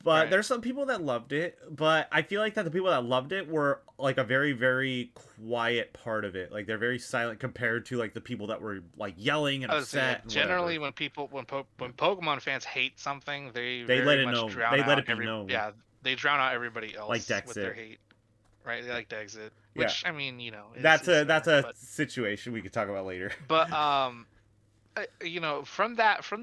but Right. there's some people that loved it. But I feel like that the people that loved it were like a very, very quiet part of it. Like they're very silent compared to like the people that were like yelling and upset. And generally, whatever. when Pokemon fans hate something, they They very let it much know. drown They let out it be known. yeah, they drown out everybody Like else with their Dexit. hate. Right, they like to exit, Yeah. which I mean, That's is that's fair, a situation we could talk about later. but from the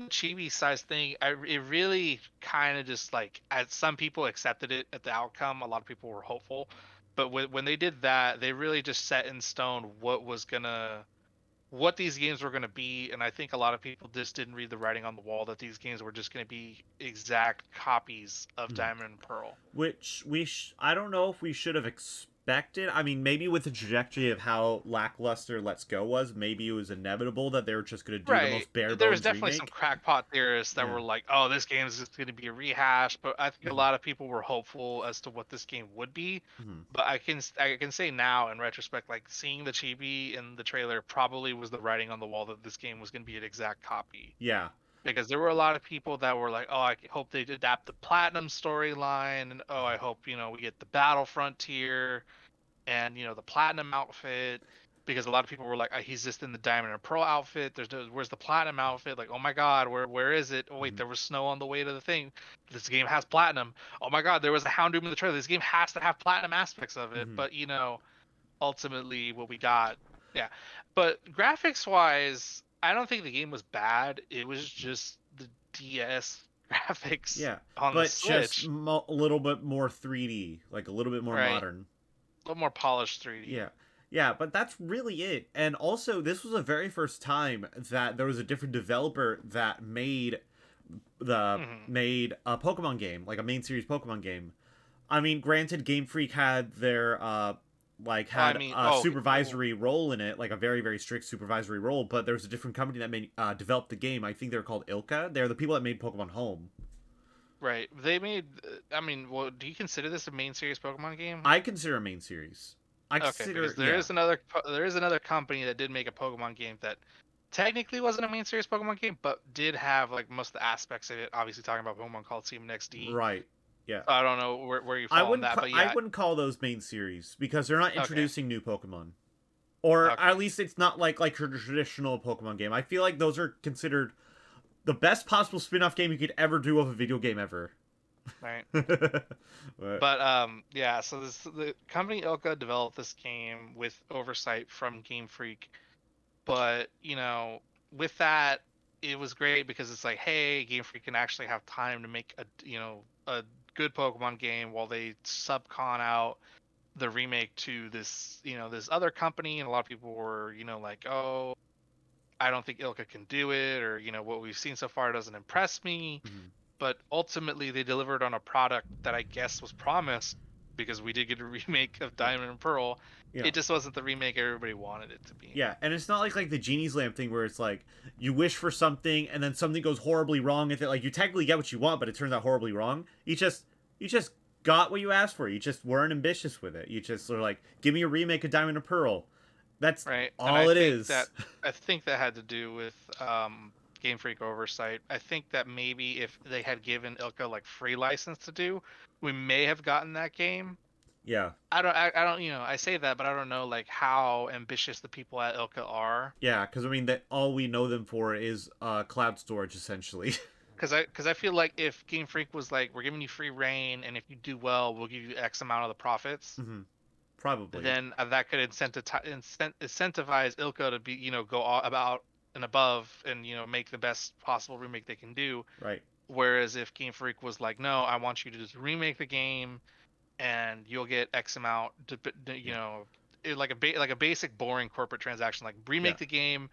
chibi size thing, it really kind of just like, as some people accepted it at the outcome, a lot of people were hopeful, but when they did that, they really just set in stone what these games were gonna be, and I think a lot of people just didn't read the writing on the wall that these games were just gonna be exact copies of Diamond and Pearl. Which I don't know if we should have expected. I mean, maybe with the trajectory of how lackluster Let's Go was, maybe it was inevitable that they were just going to do the most bare bones There was definitely remake. some crackpot theorists that were like, "Oh, this game is just going to be a rehash," but I think a lot of people were hopeful as to what this game would be. But I can say now in retrospect, like seeing the chibi in the trailer probably was the writing on the wall that this game was going to be an exact copy. Yeah. Because there were a lot of people that were like, "Oh, I hope they adapt the Platinum storyline," and "Oh, I hope we get the Battle Frontier, and the Platinum outfit." Because a lot of people were like, "He's just in the Diamond and Pearl outfit. Where's the Platinum outfit? Like, oh my God, where is it? Oh wait, there was snow on the way to the thing. This game has Platinum. Oh my God, there was a Houndoom in the trailer. This game has to have Platinum aspects of it." But ultimately, what we got, yeah. But graphics wise, I don't think the game was bad. It was just the DS graphics on the Switch. Just a little bit more 3D, like a little bit more modern. A little more polished 3D. Yeah. Yeah, but that's really it. And also, this was the very first time that there was a different developer that made made a Pokemon game, like a main series Pokemon game. I mean, granted, Game Freak had their supervisory role in it, like a very, very strict supervisory role, but there was a different company that made developed the game. I think they're called Ilka. They're the people that made Pokemon Home. Right. They made. I mean, well, do you consider this a main series Pokemon game? I consider a main series. Because there is another company that did make a Pokemon game that technically wasn't a main series Pokemon game, but did have like most of the aspects of it. Obviously, talking about Pokemon Coliseum XD. Right. Yeah. So I don't know where you fall on that, but yeah, I wouldn't call those main series because they're not introducing new Pokemon, or at least it's not like a traditional Pokemon game. I feel like those are considered the best possible spin-off game you could ever do of a video game ever. Right. But yeah, so the company Ilka developed this game with oversight from Game Freak, but with that, it was great because it's like, hey, Game Freak can actually have time to make a good Pokemon game while they subcon out the remake to this, this other company, and a lot of people were, like, oh, I don't think Ilka can do it, or what we've seen so far doesn't impress me. Mm-hmm. But ultimately, they delivered on a product that I guess was promised, because we did get a remake of Yeah. Diamond and Pearl. Yeah. It just wasn't the remake everybody wanted it to be. Yeah, and it's not like the genie's lamp thing where it's like you wish for something and then something goes horribly wrong with it. Like you technically get what you want, but it turns out horribly wrong. You just got what you asked for. You just weren't ambitious with it. You just sort of like give me a remake of Diamond and Pearl. That's Right. And all it is. I think that had to do with Game Freak oversight. I think that maybe if they had given Ilka like free license to do, we may have gotten that game. Yeah. I don't, I say that, but I don't know like how ambitious the people at Ilka are. Yeah, because I mean that all we know them for is cloud storage essentially. Because I feel like if Game Freak was like, we're giving you free reign, and if you do well, we'll give you X amount of the profits, Mm-hmm. Probably. then that could incentivize Ilka to be, go all about and above, and make the best possible remake they can do. Right. Whereas if Game Freak was like, no, I want you to just remake the game, and you'll get X amount, Yeah. like a basic boring corporate transaction, like Yeah. remake the game,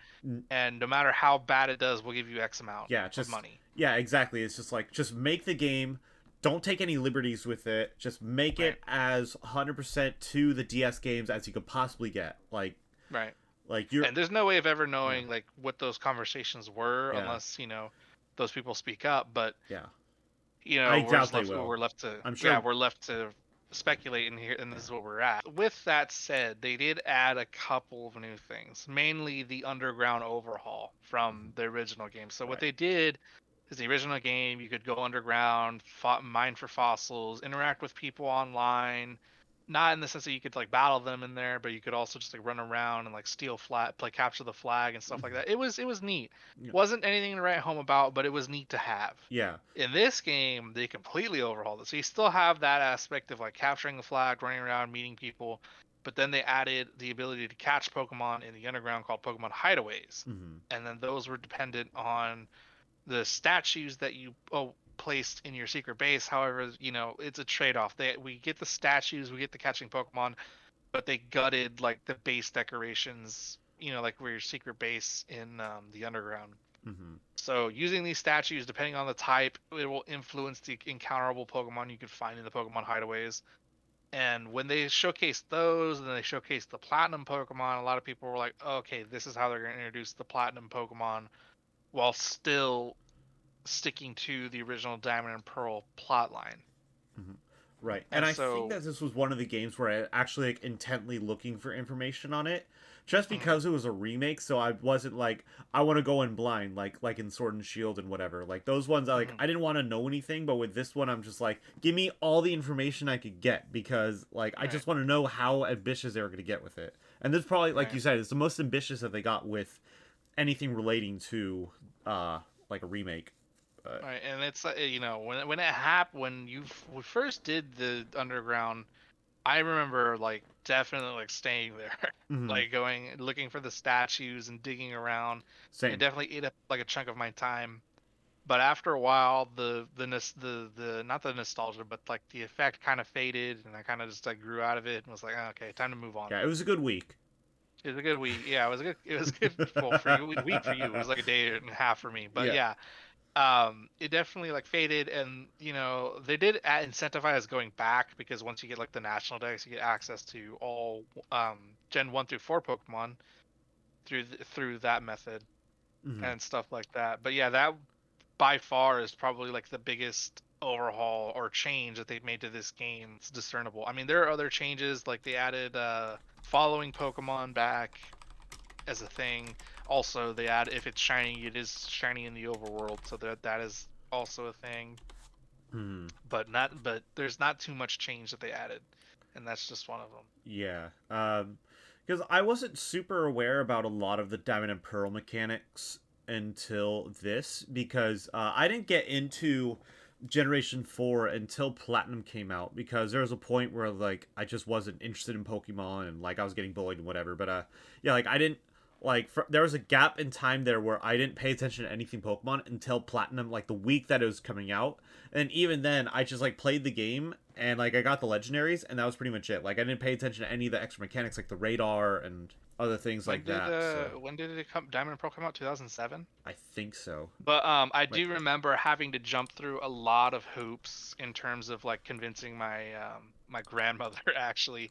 and no matter how bad it does, we'll give you X amount Yeah, of just money. yeah, exactly. It's just like just make the game. Don't take any liberties with it. Just make Right. it as 100% to the DS games as you could possibly get. Right. Like you're And there's no way of ever yeah, knowing like what those conversations were, yeah, unless those people speak up. But yeah. I we're doubt just they left will. we're left to I'm yeah sure. we're left to speculate in here, and this is what we're at. With that said, they did add a couple of new things, mainly the underground overhaul from Mhm. the original game. So what Right. they did is, the original game, you could go underground, mine for fossils, interact with people online. Not in the sense that you could like battle them in there, but you could also just like run around and like steal flag, play capture the flag and stuff like Mhm. that. It was neat. Yeah. Wasn't anything to write home about, but it was neat to have. Yeah. In this game, they completely overhauled it. So you still have that aspect of like capturing the flag, running around, meeting people, but then they added the ability to catch Pokemon in the underground called Pokemon Hideaways. Hmm. And then those were dependent on the statues that you placed in your secret base. However, it's a trade-off. We get the statues, we get the catching Pokemon, but they gutted like the base decorations, like where your secret base in the underground. Hmm. So using these statues, depending on the type, it will influence the encounterable Pokemon you can find in the Pokemon hideaways. And when they showcased those, and then they showcased the Platinum Pokemon, a lot of people were like, oh, "Okay, this is how they're going to introduce the Platinum Pokemon," while still sticking to the original Diamond and Pearl plotline. Hmm. Right. And And I think so, that this was one of the games where I actually like intently looking for information on it, just mm, because it was a remake. So I wasn't like I want to go in blind, like in Sword and Shield and whatever. Like those ones, mm, I didn't want to know anything. But with this one, I'm just like, give me all the information I could get because like I right, just want to know how ambitious they were going to get with it. And this probably, like right. you said, it's the most ambitious that they got with anything relating to like a remake. Right, and it's when it happened, when we first did the underground, I remember like definitely like staying there, Mm-hmm. like going looking for the statues and digging around. It Same. definitely ate up like a chunk of my time. But after a while, the not the nostalgia, but like the effect kind of faded, and I kind of just like grew out of it and was like, "Oh, okay, time to move on." Yeah, it was a good week. It was a good week. Yeah, it was a good well for you, week for you. It was like a day and a half for me. But Yeah. yeah, it definitely like faded, and they did incentivize going back, because once you get like the national decks, you get access to all gen 1 through 4 Pokemon through that method Mm-hmm. and stuff like that. But yeah, that by far is probably like the biggest overhaul or change that they've made to this game. It's discernible. I mean, there are other changes, like they added following Pokemon back as a thing. Also, they add, if it's shiny, it is shiny in the overworld, so that is also a thing. Hmm. But there's not too much change that they added, and that's just one of them. Yeah. Because I wasn't super aware about a lot of the Diamond and Pearl mechanics until this, because I didn't get into Generation 4 until Platinum came out, because there was a point where like I just wasn't interested in Pokemon and like I was getting bullied and whatever. But yeah, like I didn't like there was a gap in time there where I didn't pay attention to anything Pokemon until Platinum, like the week that it was coming out. And even then, I just like played the game and like I got the legendaries, and that was pretty much it. Like I didn't pay attention to any of the extra mechanics, like the radar and other things like that. So when did it come? Diamond and Pearl come out? 2007. I think so. But I Like, do remember having to jump through a lot of hoops in terms of like convincing my grandmother actually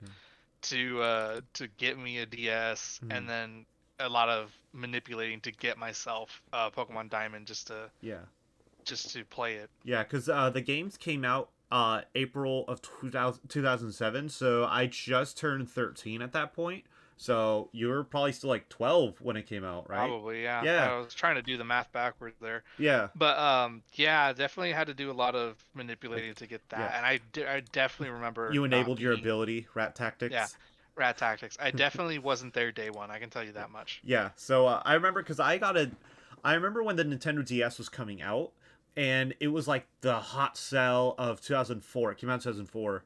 to get me a DS, mm, and then a lot of manipulating to get myself Pokemon Diamond yeah, just to play it. yeah, because the games came out April of 2007, so I just turned 13 at that point. So you were probably still like 12 when it came out, right? Probably, yeah. Yeah, I was trying to do the math backwards there. yeah, But yeah, definitely had to do a lot of manipulating like to get yeah. that. And I definitely remember You not enabled your being, ability, rat yeah, tactics. rat tactics. I definitely wasn't there day one, I can tell you that much. Yeah, so I remember because I remember when the Nintendo DS was coming out, and it was like the hot sell of 2004. It came out in 2004,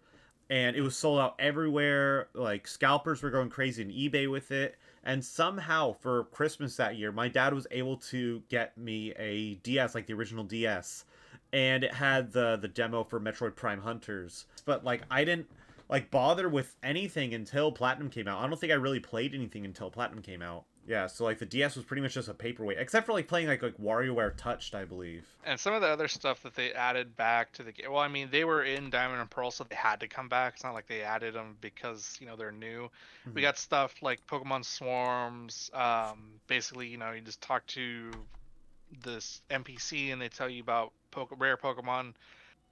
and it was sold out everywhere. Like scalpers were going crazy on eBay with it. And somehow for Christmas that year, my dad was able to get me a DS, like the original DS, and it had the demo for Metroid Prime Hunters. But like I didn't like bother with anything until Platinum came out. I don't think I really played anything until Platinum came out. Yeah, so like the DS was pretty much just a paperweight, except for like playing like WarioWare Touched, I believe. And some of the other stuff that they added back to the game. Well, I mean, they were in Diamond and Pearl, so they had to come back. It's not like they added them because they're new. We Mm-hmm. got stuff like Pokemon Swarms. Basically, you just talk to this NPC and they tell you about rare Pokemon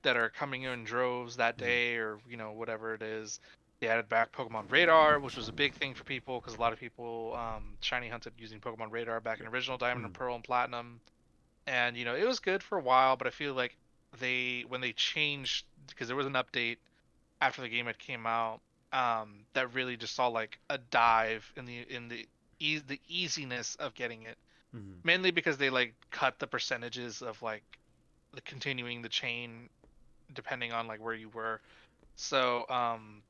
that are coming in droves that Mm-hmm. day, or whatever it is. They added back Pokemon Radar, which was a big thing for people because a lot of people shiny hunted using Pokemon Radar back in original Diamond and Mm-hmm. Pearl and Platinum. And it was good for a while, but I feel like when they changed, because there was an update after the game had came out, that really just saw like a dive in the easiness of getting it, Mm-hmm. mainly because they like cut the percentages of like the continuing the chain depending on like where you were. So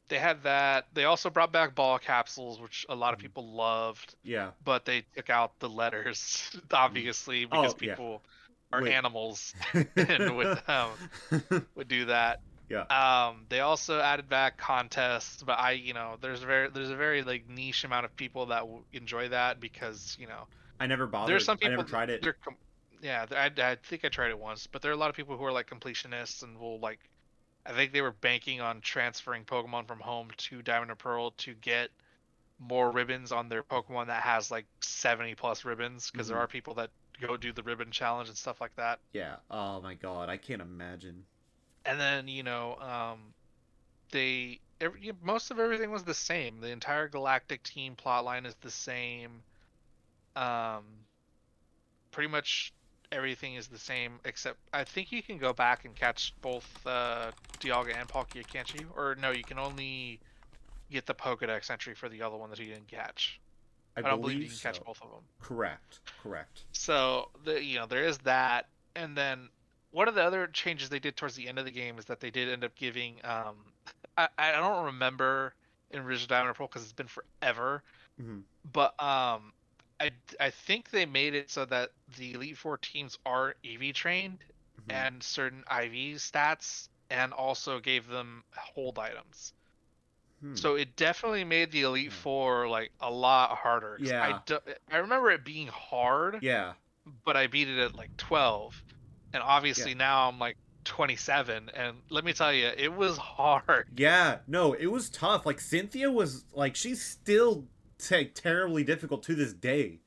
they had that. They also brought back ball capsules, which a lot of Mm-hmm. people loved, Yeah. but they took out the letters Mm. obviously because Oh yeah. people are Wait. animals and would do that. Yeah. They also added back contests, but there's a very like niche amount of people that enjoy that because I never there's bothered. some I never people tried it. yeah, I think I tried it once, but there are a lot of people who are like completionists and will like I think they were banking on transferring Pokemon from home to Diamond and Pearl to get more ribbons on their Pokemon that has like 70 plus ribbons, because there Mm-hmm. are people that go do the ribbon challenge and stuff like that. Yeah. Oh my god, I can't imagine. And then most of everything was the same. The entire Galactic team plotline is the same. Um, Pretty much everything is the same, except I think you can go back and catch both Dialga and Palkia, can't you? Or no, you can only get the Pokedex entry for the other one that you didn't catch. I I don't believe you believe can catch so. both of them. Correct. Correct. So there is that, and then one of the other changes they did towards the end of the game is that they did end up giving I don't remember in Original Diamond and Pearl because it's been forever, Mm-hmm. but I think they made it so that the Elite Four teams are EV trained Mm-hmm. and certain IV stats, and also gave them hold items. Hmm. So it definitely made the Elite Yeah. Four like a lot harder. 'Cause Yeah. I remember it being hard, Yeah. but I beat it at like 12, and Yeah. obviously now I'm like 27, and let me tell you, it was hard. Yeah, no, it was tough. Like Cynthia was like she's still terribly difficult to this day.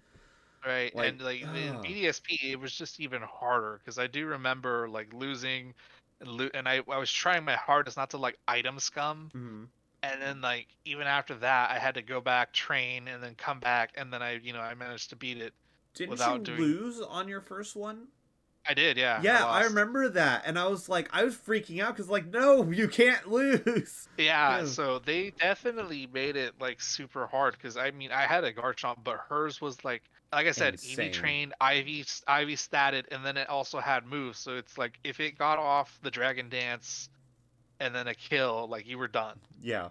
Right, Like, and like in BDSP, it was just even harder because I do remember like losing, and I was trying my hardest not to like item scum, mm-hmm. and then like even after that, I had to go back, train, and then come back, and then I managed to beat it Didn't you without doing. lose on your first one? I did, yeah, I Yeah, I lost. remember that, and I was like, I was freaking out because like, no, you can't lose. Yeah, Yeah. so they definitely made it like super hard because I mean I had a Garchomp, but hers was like I said, EV Insane. trained, IV statted, and then it also had moves. So it's like if it got off the Dragon Dance and then a kill, like you were done. Yeah.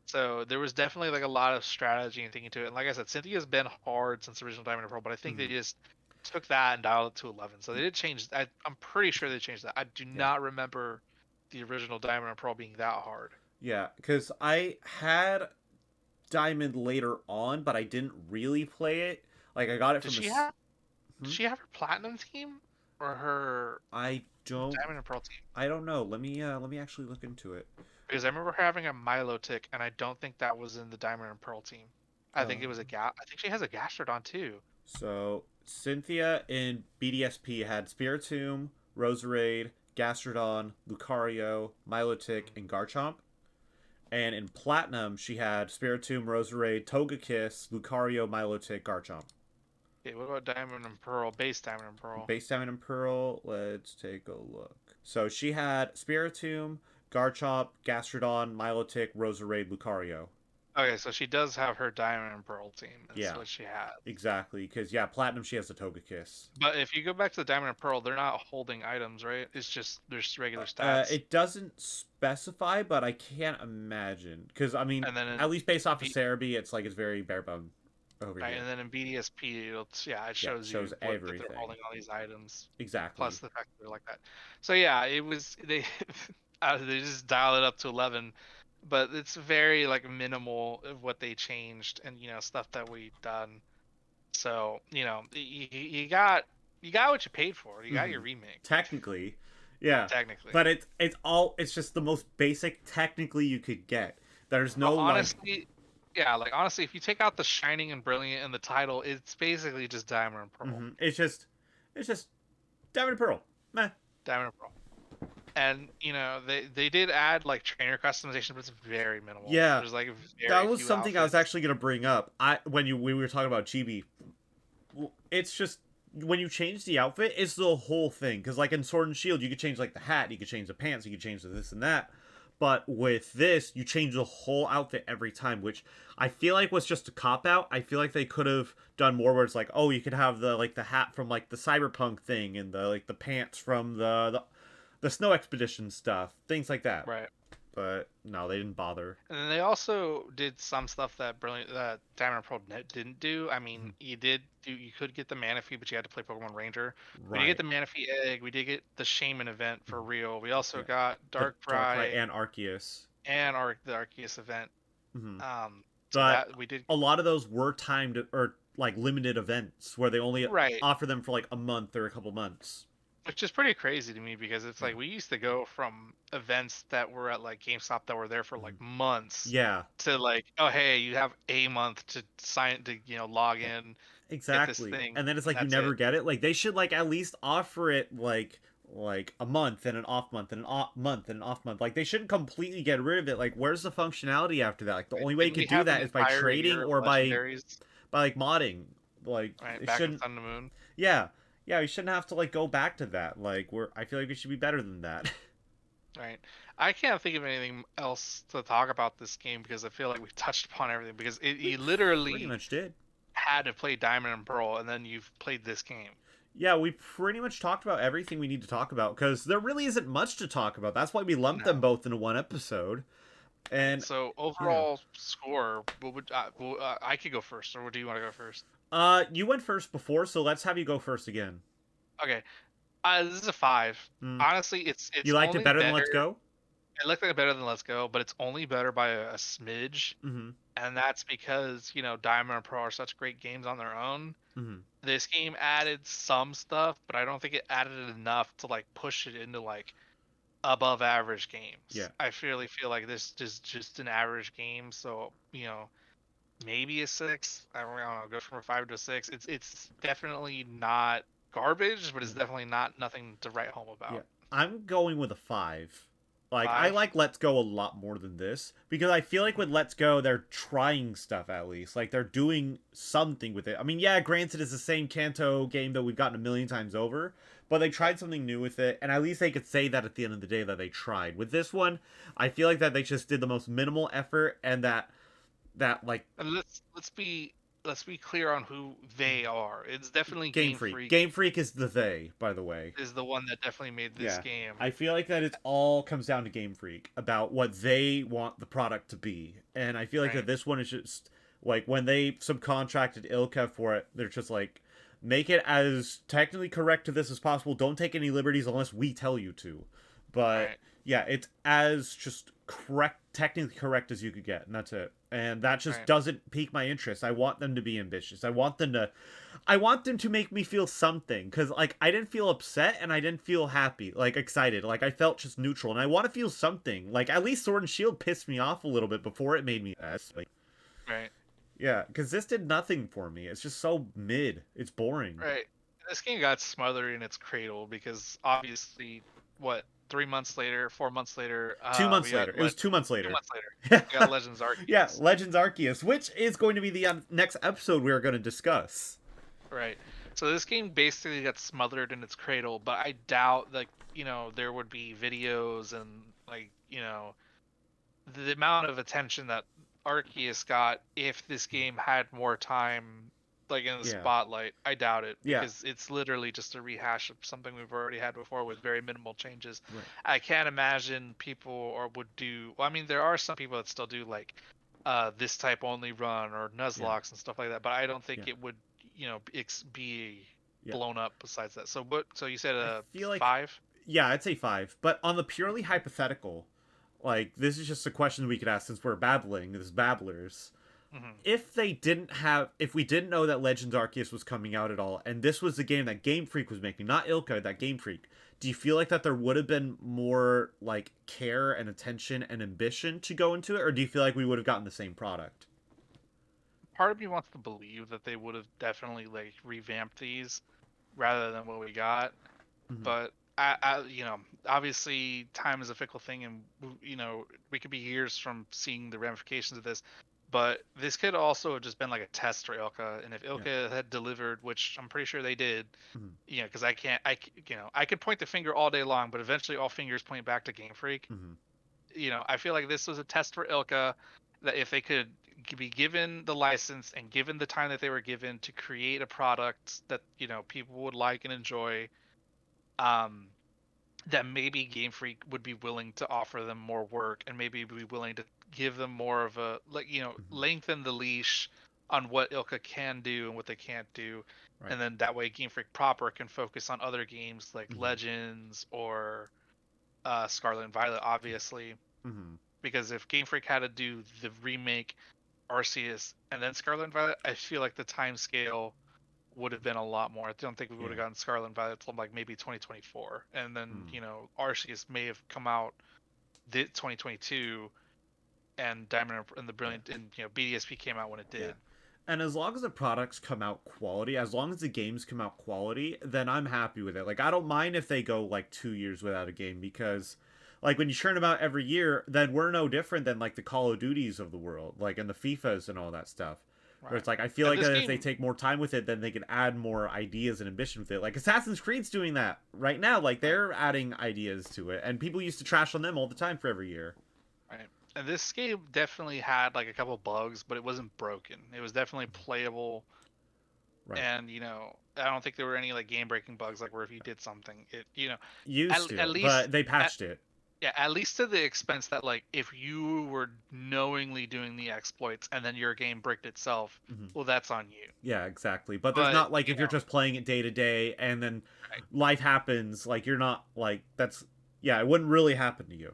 So there was definitely like a lot of strategy and thinking to it. And like I said, Cynthia's been hard since original Diamond and Pearl, but I think they Mhm. just took that and dialed it to 11. So they did change. I'm pretty sure they changed that. I do Yeah. not remember the original Diamond and Pearl being that hard. Yeah, because I had Diamond later on, but I didn't really play it. Like I got it Did from she this. have? Did she have her platinum team or her I don't. Diamond and Pearl team? I don't know. Let me actually look into it. Because I remember her having a Milotic, and I don't think that was in the Diamond and Pearl team. I think it was a Um, Gas. I think she has a Gastrodon too. so Cynthia in BDSP had Spiritomb, Roserade, Gastrodon, Lucario, Milotic, and Garchomp. And in Platinum, she had Spiritomb, Roserade, Togekiss, Lucario, Milotic, Garchomp. Okay, what about Diamond and Pearl? Base Diamond and Pearl. Base Diamond and Pearl, let's take a look. So she had Spiritomb, Garchomp, Gastrodon, Milotic, Roserade, Lucario. Okay, so she does have her Diamond and Pearl team. That's Yeah, what she has. exactly. Because, yeah, Platinum, she has the Togekiss. But if you go back to the Diamond and Pearl, they're not holding items, right? It's just there's regular stats. It doesn't specify, but I can't imagine. Because, I mean, And then at least based off of B, Cerebi, it's like it's very bare bone over right, here. and then in BDSP, it Yeah, it shows you shows what that they're everything. holding all these items, plus Exactly. the fact that they're like that. So yeah, it was they they just dial it up to 11, but it's very like minimal of what they changed and stuff that we done. So you got what you paid for. You got Mm-hmm. your remake Technically, yeah. technically. But it's just the most basic technically you could get. There's But no like honestly, yeah, like honestly, if you take out the shining and brilliant in the title, it's basically just Diamond and Pearl. it's just Diamond and Pearl. Meh. Diamond and Pearl. And they did add like trainer customization, but it's very minimal. Yeah, There's like that very was few something I was outfits. actually gonna bring up. When we were talking about Chibi, it's just when you change the outfit, it's the whole thing. Because like in Sword and Shield, you could change like the hat, you could change the pants, you could change the this and that. But with this, you change the whole outfit every time, which I feel like was just a cop out. I feel like they could have done more where it's like, oh, you could have the hat from like the cyberpunk thing and the pants from the snow expedition stuff, things like that. Right. But no, they didn't bother. And then they also did some stuff that Diamond and Pearl didn't do. I mean, you could get the Manaphy, but you had to play Pokemon Ranger. We did get Right. the Manaphy egg. We did get the Shaman event for real. We also Yeah. got The Darkrai Darkrai and Arceus. and the Arceus event. Hmm. So But that we did. a lot of those were timed or like limited events where they only Right. offer them for like a month or a couple months. Which is pretty crazy to me because it's Yeah. like we used to go from events that were at like GameStop that were there for like Mhm. months Yeah. to like, oh hey, you have a month to sign to log Yeah. in, get this Exactly. thing, And then it's and like you that's never it. get it. Like they should like at least offer it like a month and an off month and an off month and an off month. Like they shouldn't completely get rid of it. Like where's the functionality after that? Like the Right? only way you Didn't we could do have an that is by entire trading year of or legendaries, by like modding. Like right? it Back in shouldn't. Sun and Moon, Yeah, yeah. We shouldn't have to like go back to that. Like we're. I feel like we should be better than that. right? I can't think of anything else to talk about this game because I feel like we've touched upon everything because We you pretty literally much did. had to play Diamond and Pearl and then you've played this game. Yeah, we pretty much talked about everything we need to talk about because there really isn't much to talk about. That's why we lumped them No. both into one episode. Right. And So yeah, overall score, what would I could go first, or do you want to go first? you went first before, so let's have you go first again. Okay. This is a 5. Hmm. Honestly, You it's liked it only better than better. Let's Go? It looked like better than Let's Go, but it's only better by a smidge, Mm-hmm. and that's because Diamond and Pro are such great games on their own. Mm-hmm. This game added some stuff, but I don't think it added enough to like push it into like above average Yeah. games. I really feel like this is just an average game, so maybe a 6. I don't know, go from a 5 to a 6. It's definitely not garbage, but it's Yeah. definitely not nothing to write home Yeah. about. I'm going with a 5. Like I 5. like Let's Go a lot more than this because I feel like with Let's Go they're trying stuff at least. Like they're doing something with it. I mean, yeah, granted it's the same Kanto game that we've gotten a million times over, but they tried something new with it and at least they could say that at the end of the day that they tried. With this one, I feel like that they just did the most minimal effort and that like And let's be let's be clear on who they are. It's definitely Game Game Freak. Freak Game Freak is the they, by the way. is the one that definitely made this Yeah. game. I feel like that it all comes down to Game Freak about what they want the product to be. And I feel like that Right. this one is just like when they subcontracted Ilka for it, they're just like make it as technically correct to this as possible. Don't take any liberties unless we tell you to. But Right. yeah, it's as just correct technically correct as you could get, and that's it. And that just Right. doesn't pique my interest. I want them to be ambitious. I want them to make me feel something because like I didn't feel upset and I didn't feel happy, like excited. Like I felt just neutral, and I want to feel something. Like at least Sword and Shield pissed me off a little bit before it made me like Right. yeah, because this did nothing for me. It's just so mid. It's boring. Right. This game got smothered in its cradle because obviously, what, 3 months later, 4 months later, 2 months we got later, it was 2 months two later. months later, we got Legends Yeah, Arceus. Legends Arceus, which is going to be the next episode we are going to discuss. Right. So this game basically got smothered in its cradle, but I doubt that, there would be videos and like, the amount of attention that Arceus got if this game had more time like in the Yeah, spotlight. I doubt it yeah, because it's literally just a rehash of something we've already had before with very minimal changes. right. I can't imagine people or would do, well, I mean there are some people that still do like this type only run or Yeah, Nuzlocke and stuff like that, but I don't think yeah, it would, be yeah. blown up besides that. So what, so you said I a feel like 5? yeah, I'd say 5. But on the purely hypothetical, like this is just a question we could ask since we're babbling. This babblers. Mm-hmm. If we didn't know that Legends Arceus was coming out at all, and this was the game that Game Freak was making, not Ilka, that Game Freak, do you feel like that there would have been more like care and attention and ambition to go into it, or do you feel like we would have gotten the same product? Part of me wants to believe that they would have definitely like revamped these rather than what we got, Mm-hmm. but obviously time is a fickle thing, and we could be years from seeing the ramifications of this. But this could also have just been like a test for Ilka, and if Yeah. Ilka had delivered, which I'm pretty sure they did, Mm-hmm. because I can't, I could point the finger all day long, but eventually all fingers point back to Game Freak. Mm-hmm. I feel like this was a test for Ilka, that if they could be given the license and given the time that they were given to create a product that people would like and enjoy, um, that maybe Game Freak would be willing to offer them more work and maybe be willing to give them more of a like Mm-hmm. lengthen the leash on what Ilka can do and what they can't do, Right. and then that way Game Freak proper can focus on other games like Mm-hmm. Legends or Scarlet and Violet, obviously. Mm-hmm. Because if Game Freak had to do the remake Arceus and then Scarlet and Violet, I feel like the time scale would have been a lot more. I don't think we would have Yeah. gotten Scarlet and Violet till like maybe 2024, and then Mm. Arceus may have come out 2022, and Diamond and the Yeah. Brilliant and BDSP came out when it Yeah. did. And as long as the products come out quality, as long as the games come out quality, then I'm happy with it. Like I don't mind if they go like 2 years without a game because like when you churn them out every year, then we're no different than like the Call of Duties of the world, like and the FIFAs and all that stuff. Where Right. it's like I feel And like this that if they game, take more time with it, then they can add more ideas and ambition with it. Like Assassin's Creed's doing that right now. Like right, they're adding ideas to it, and people used to trash on them all the time for every year. right. And this game definitely had like a couple bugs, but it wasn't broken. It was definitely playable, Right. and I don't think there were any like game breaking bugs like where if you did something, it Used at to, least but they patched it. yeah, at least to the expense that like if you were knowingly doing the exploits and then your game bricked itself, Mm-hmm. well that's on you. Yeah, exactly. But there's But not like if you're just playing it day to day and then right, life happens, like you're not like that's yeah, it wouldn't really happen to you.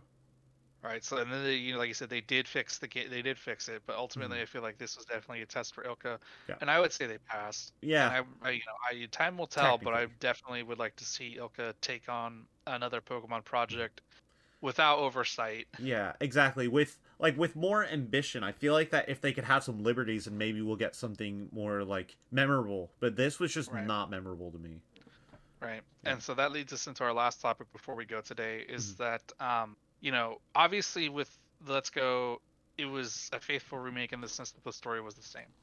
right. So and then they, like you said, they did fix the game. They did fix it, but Hmm. ultimately, I feel like this was definitely a test for Ilka, Yeah. and I would say they passed. And Yeah, time will tell, but I technically. definitely would like to see Ilka take on another Pokemon project without oversight. Yeah, exactly. With more ambition, I feel like that if they could have some liberties and maybe we'll get something more like memorable. But this was just Right. not memorable to me. Right. Yeah. And so that leads us into our last topic before we go today Mhm. is that obviously with Let's Go, it was a faithful remake in the sense that the story was the same.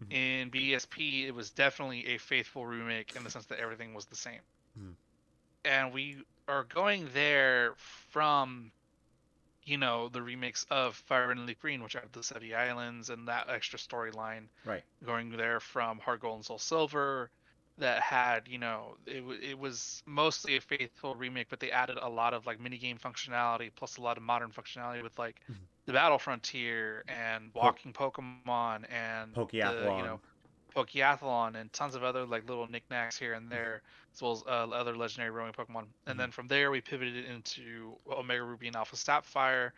Mhm. In BDSP, it was definitely a faithful remake in the sense that everything was the same. Mhm. And we are going there from, the remakes of Fire and Leaf Green, which are the Sevi Islands and that extra storyline Right. going there from Heart Gold and Soul Silver, that had, it was mostly a faithful remake, but they added a lot of like mini game functionality plus a lot of modern functionality with like Mhm. the Battle Frontier and Po- walking Pokemon and the Pokeathlon. Pokeathlon and tons of other like little knickknacks here and there, as well as other legendary roaming Pokemon. And Mhm. then from there, we pivoted into Omega Ruby and Alpha Sapphire,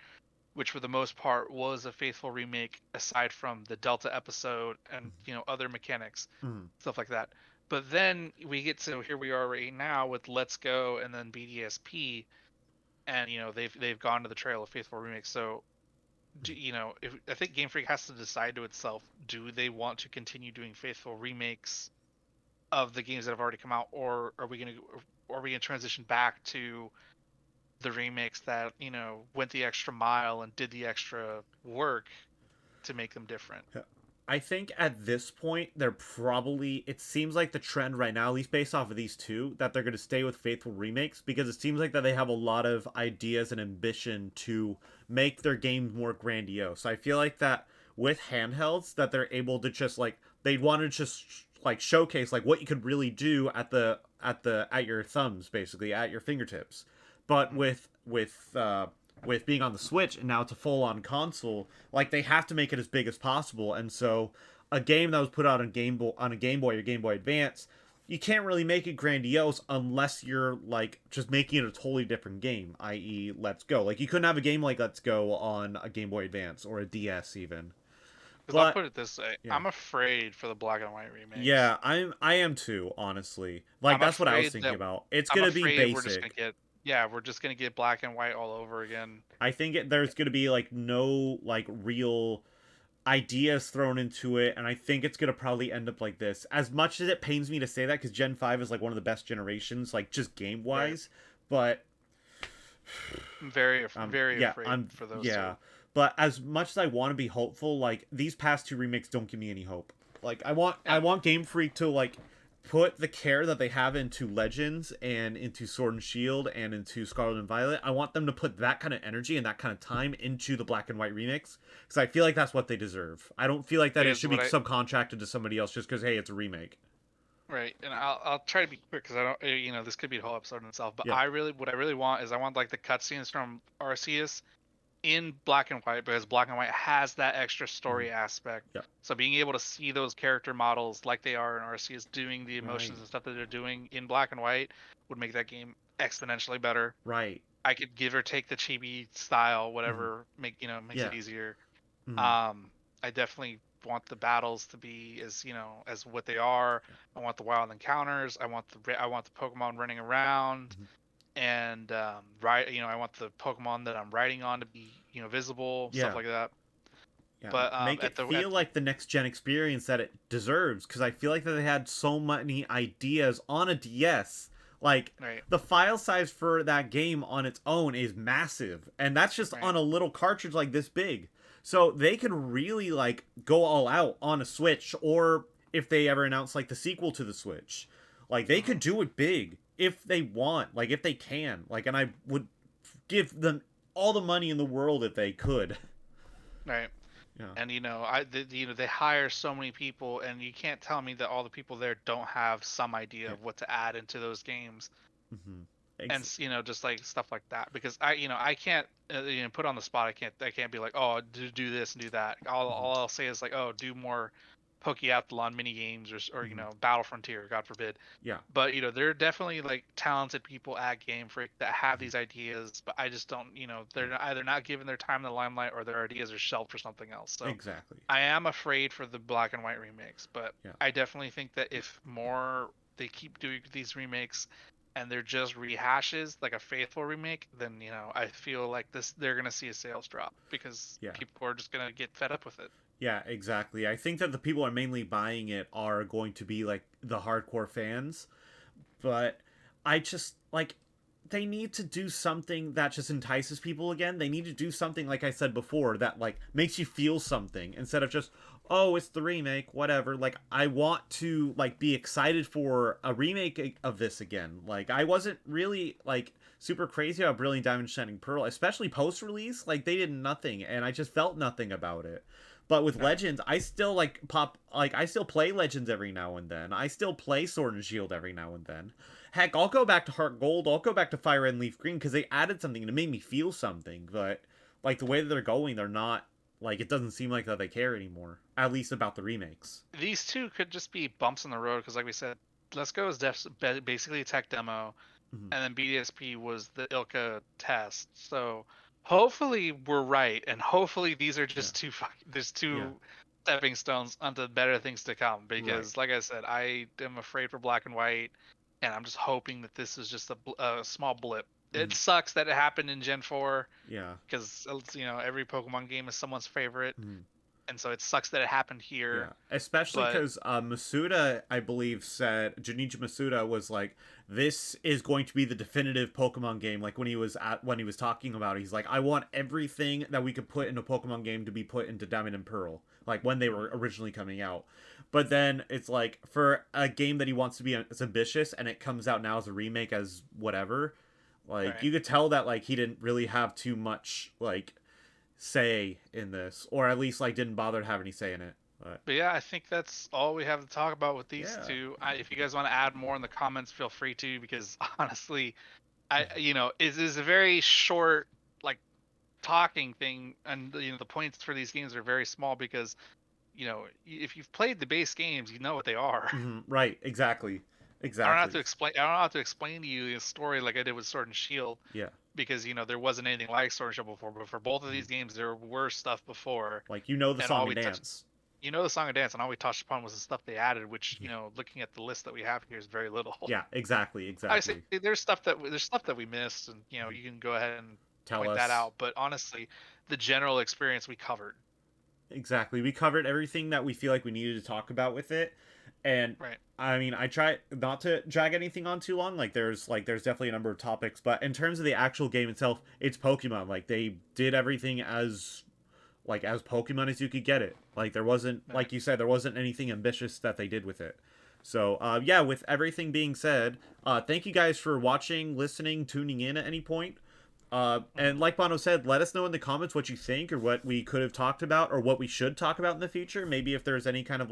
which for the most part was a faithful remake, aside from the Delta episode and other mechanics, Mhm. stuff like that. But then we get to here we are right now with Let's Go and then BDSP, and they've gone to the trail of faithful remakes. So if I think Game Freak has to decide to itself, do they want to continue doing faithful remakes of the games that have already come out, or are we gonna transition back to the remakes that went the extra mile and did the extra work to make them different? Mhm. I think at this point, they're probably. It seems like the trend right now, at least based off of these two, that they're going to stay with faithful remakes because it seems like that they have a lot of ideas and ambition to make their games more grandiose. I feel like that with handhelds, that they're able to just like they want to just like showcase like what you could really do at your thumbs, basically at your fingertips. But Mm. with being on the Switch and now it's a full on console, like they have to make it as big as possible. And so a game that was put out on a Game Boy or Game Boy Advance, you can't really make it grandiose unless you're like just making it a totally different game, i.e. Let's Go. Like you couldn't have a game like Let's Go on a Game Boy Advance or a DS even. Because I'll But put it this way, yeah. I'm afraid for the black and white remakes. Yeah, I am too, honestly. Like I'm that's what I was afraid thinking that about. It's I'm gonna be afraid we're just gonna basic. get yeah, we're just gonna get black and white all over again. I think there's gonna be like no like real ideas thrown into it, and I think it's gonna probably end up like this. As much as it pains me to say that, because Gen 5 is like one of the best generations, like just game Right. wise, but I'm very yeah, afraid for those yeah. two. But as much as I want to be hopeful, like these past two remakes don't give me any hope. Like I Yeah. want Game Freak to like put the care that they have into Legends and into Sword and Shield and into Scarlet and Violet. I want them to put that kind of energy and that kind of time into the black and white remakes because I feel like that's what they deserve. I don't feel like that it Because should be what I subcontracted to somebody else just because hey, it's a remake. Right, and I'll try to be quick because I don't this could be a whole episode in itself. But Yeah. what I really want is I want like the cutscenes from Arceus in black and white, because black and white has that extra Mm-hmm. story aspect. Yeah. So being able to see those character models like they are in Arceus doing the emotions Right. and stuff that they're doing in black and white would make that game exponentially better. Right. I could give or take the chibi style, Mm-hmm. whatever makes it Yeah. easier. Mm-hmm. I definitely want the battles to be as as what they are. Yeah. I want the wild encounters. I want the Pokemon running around, Mm-hmm. and ride. I want the Pokemon that I'm riding on to be visible, stuff Yeah. like that. Yeah, But make it feel like the next gen experience that it deserves because I feel like that they had so many ideas on a DS. Like right, the file size for that game on its own is massive, and that's just right, on a little cartridge like this big. So they could really like go all out on a Switch, or if they ever announce like the sequel to the Switch, like they could hmm do it big if they want, like if they can, like, and I would give them all the money in the world if they could. right. Yeah. And they hire so many people, and you can't tell me that all the people there don't have some idea Yeah. of what to add into those games. Mm-hmm. And just like stuff like that, because I can't put on the spot. I can't be like, oh, do this and do that. Mm-hmm. All I'll say is like, oh, do more Pokeathlon mini games, or Mm-hmm. Battle Frontier, God forbid. Yeah. But there are definitely like talented people at Game Freak that have Mm-hmm. these ideas, but I just don't. Yeah. They're either not given their time in the limelight, or their ideas are shelved for something else. So Exactly. I am afraid for the black and white remakes, but Yeah. I definitely think that if more they keep doing these remakes and they're just rehashes like a faithful remake, then I feel like they're gonna see a sales drop because Yeah. people are just gonna get fed up with it. Yeah, exactly. I think that the people who are mainly buying it are going to be like the hardcore fans, but I just like they need to do something that just entices people again. They need to do something, like I said before, that like makes you feel something instead of just, oh, it's the remake, whatever. Like I want to like be excited for a remake of this again. Like I wasn't really like super crazy about Brilliant Diamond Shining Pearl, especially post release. Like they did nothing, and I just felt nothing about it. But with Legends, I still I still play Legends every now and then. I still play Sword and Shield every now and then. Heck, I'll go back to Heart Gold. I'll go back to Fire Red and Leaf Green because they added something and it made me feel something. But like the way that they're going, they're not like it doesn't seem like that they care anymore. At least about the remakes. These two could just be bumps in the road because, like we said, Let's Go is basically a tech demo, Mm-hmm. and then BDSP was the ILCA test. So hopefully we're right, and hopefully these are just there's two stepping stones onto better things to come. Because, like I said, I am afraid for Black and White, and I'm just hoping that this is just a small blip. It sucks that it happened in Gen 4. Yeah. Because every Pokemon game is someone's favorite. Mm-hmm. And so it sucks that it happened here. Yeah, especially because Masuda, I believe, said Junichi Masuda was like, "This is going to be the definitive Pokemon game." Like when he was talking about it, he's like, "I want everything that we could put in a Pokemon game to be put into Diamond and Pearl." Like when they were originally coming out, but then it's like for a game that he wants to be as ambitious, and it comes out now as a remake as whatever. Like you could tell that like he didn't really have too much like say in this, or at least like didn't bother to have any say in it. But yeah, I think that's all we have to talk about with these two. If you guys want to add more in the comments, feel free to, because honestly, it is a very short like talking thing, and the points for these games are very small because if you've played the base games, you know what they are. Mm-hmm. Right, exactly. I don't have to explain. I don't have to explain to you the story like I did with Sword and Shield. Yeah. Because there wasn't anything like Sword and Shield before, but for both of these games there were stuff before. Like the song and dance. The song and dance, and all we touched upon was the stuff they added, which looking at the list that we have here is very little. Yeah, exactly. I say there's stuff that we missed, and you can go ahead and point that out. But honestly, the general experience we covered. Exactly, we covered everything that we feel like we needed to talk about with it. And I mean, I try not to drag anything on too long. Like there's definitely a number of topics, but in terms of the actual game itself, it's Pokemon. Like they did everything as Pokemon as you could get it. Like there wasn't, like you said, there wasn't anything ambitious that they did with it. So yeah, with everything being said, thank you guys for watching, listening, tuning in at any point. And like Bano said, let us know in the comments what you think, or what we could have talked about, or what we should talk about in the future. Maybe if there's any kind of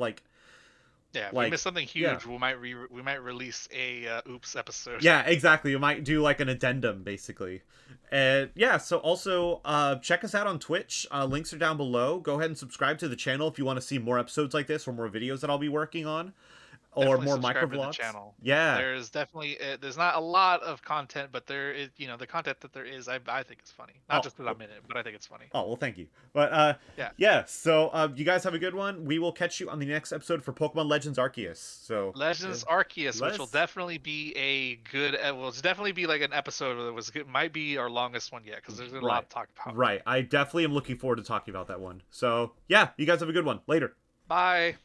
if we miss something huge, we might release a oops episode. Yeah, exactly. We might do like an addendum, basically. And yeah, so also check us out on Twitch. Links are down below. Go ahead and subscribe to the channel if you want to see more episodes like this, or more videos that I'll be working on. Or more microvlogs. Channel. Yeah, there's definitely there's not a lot of content, but there is the content that there is. I think is funny. Not just because I'm in it, but I think it's funny. Oh well, thank you. But yeah. So you guys have a good one. We will catch you on the next episode for Pokemon Legends Arceus. So Legends Arceus, which will definitely be a good. Will definitely be like an episode that was good. Might be our longest one yet because there's a lot to talk about. Right. I definitely am looking forward to talking about that one. So yeah, you guys have a good one. Later. Bye.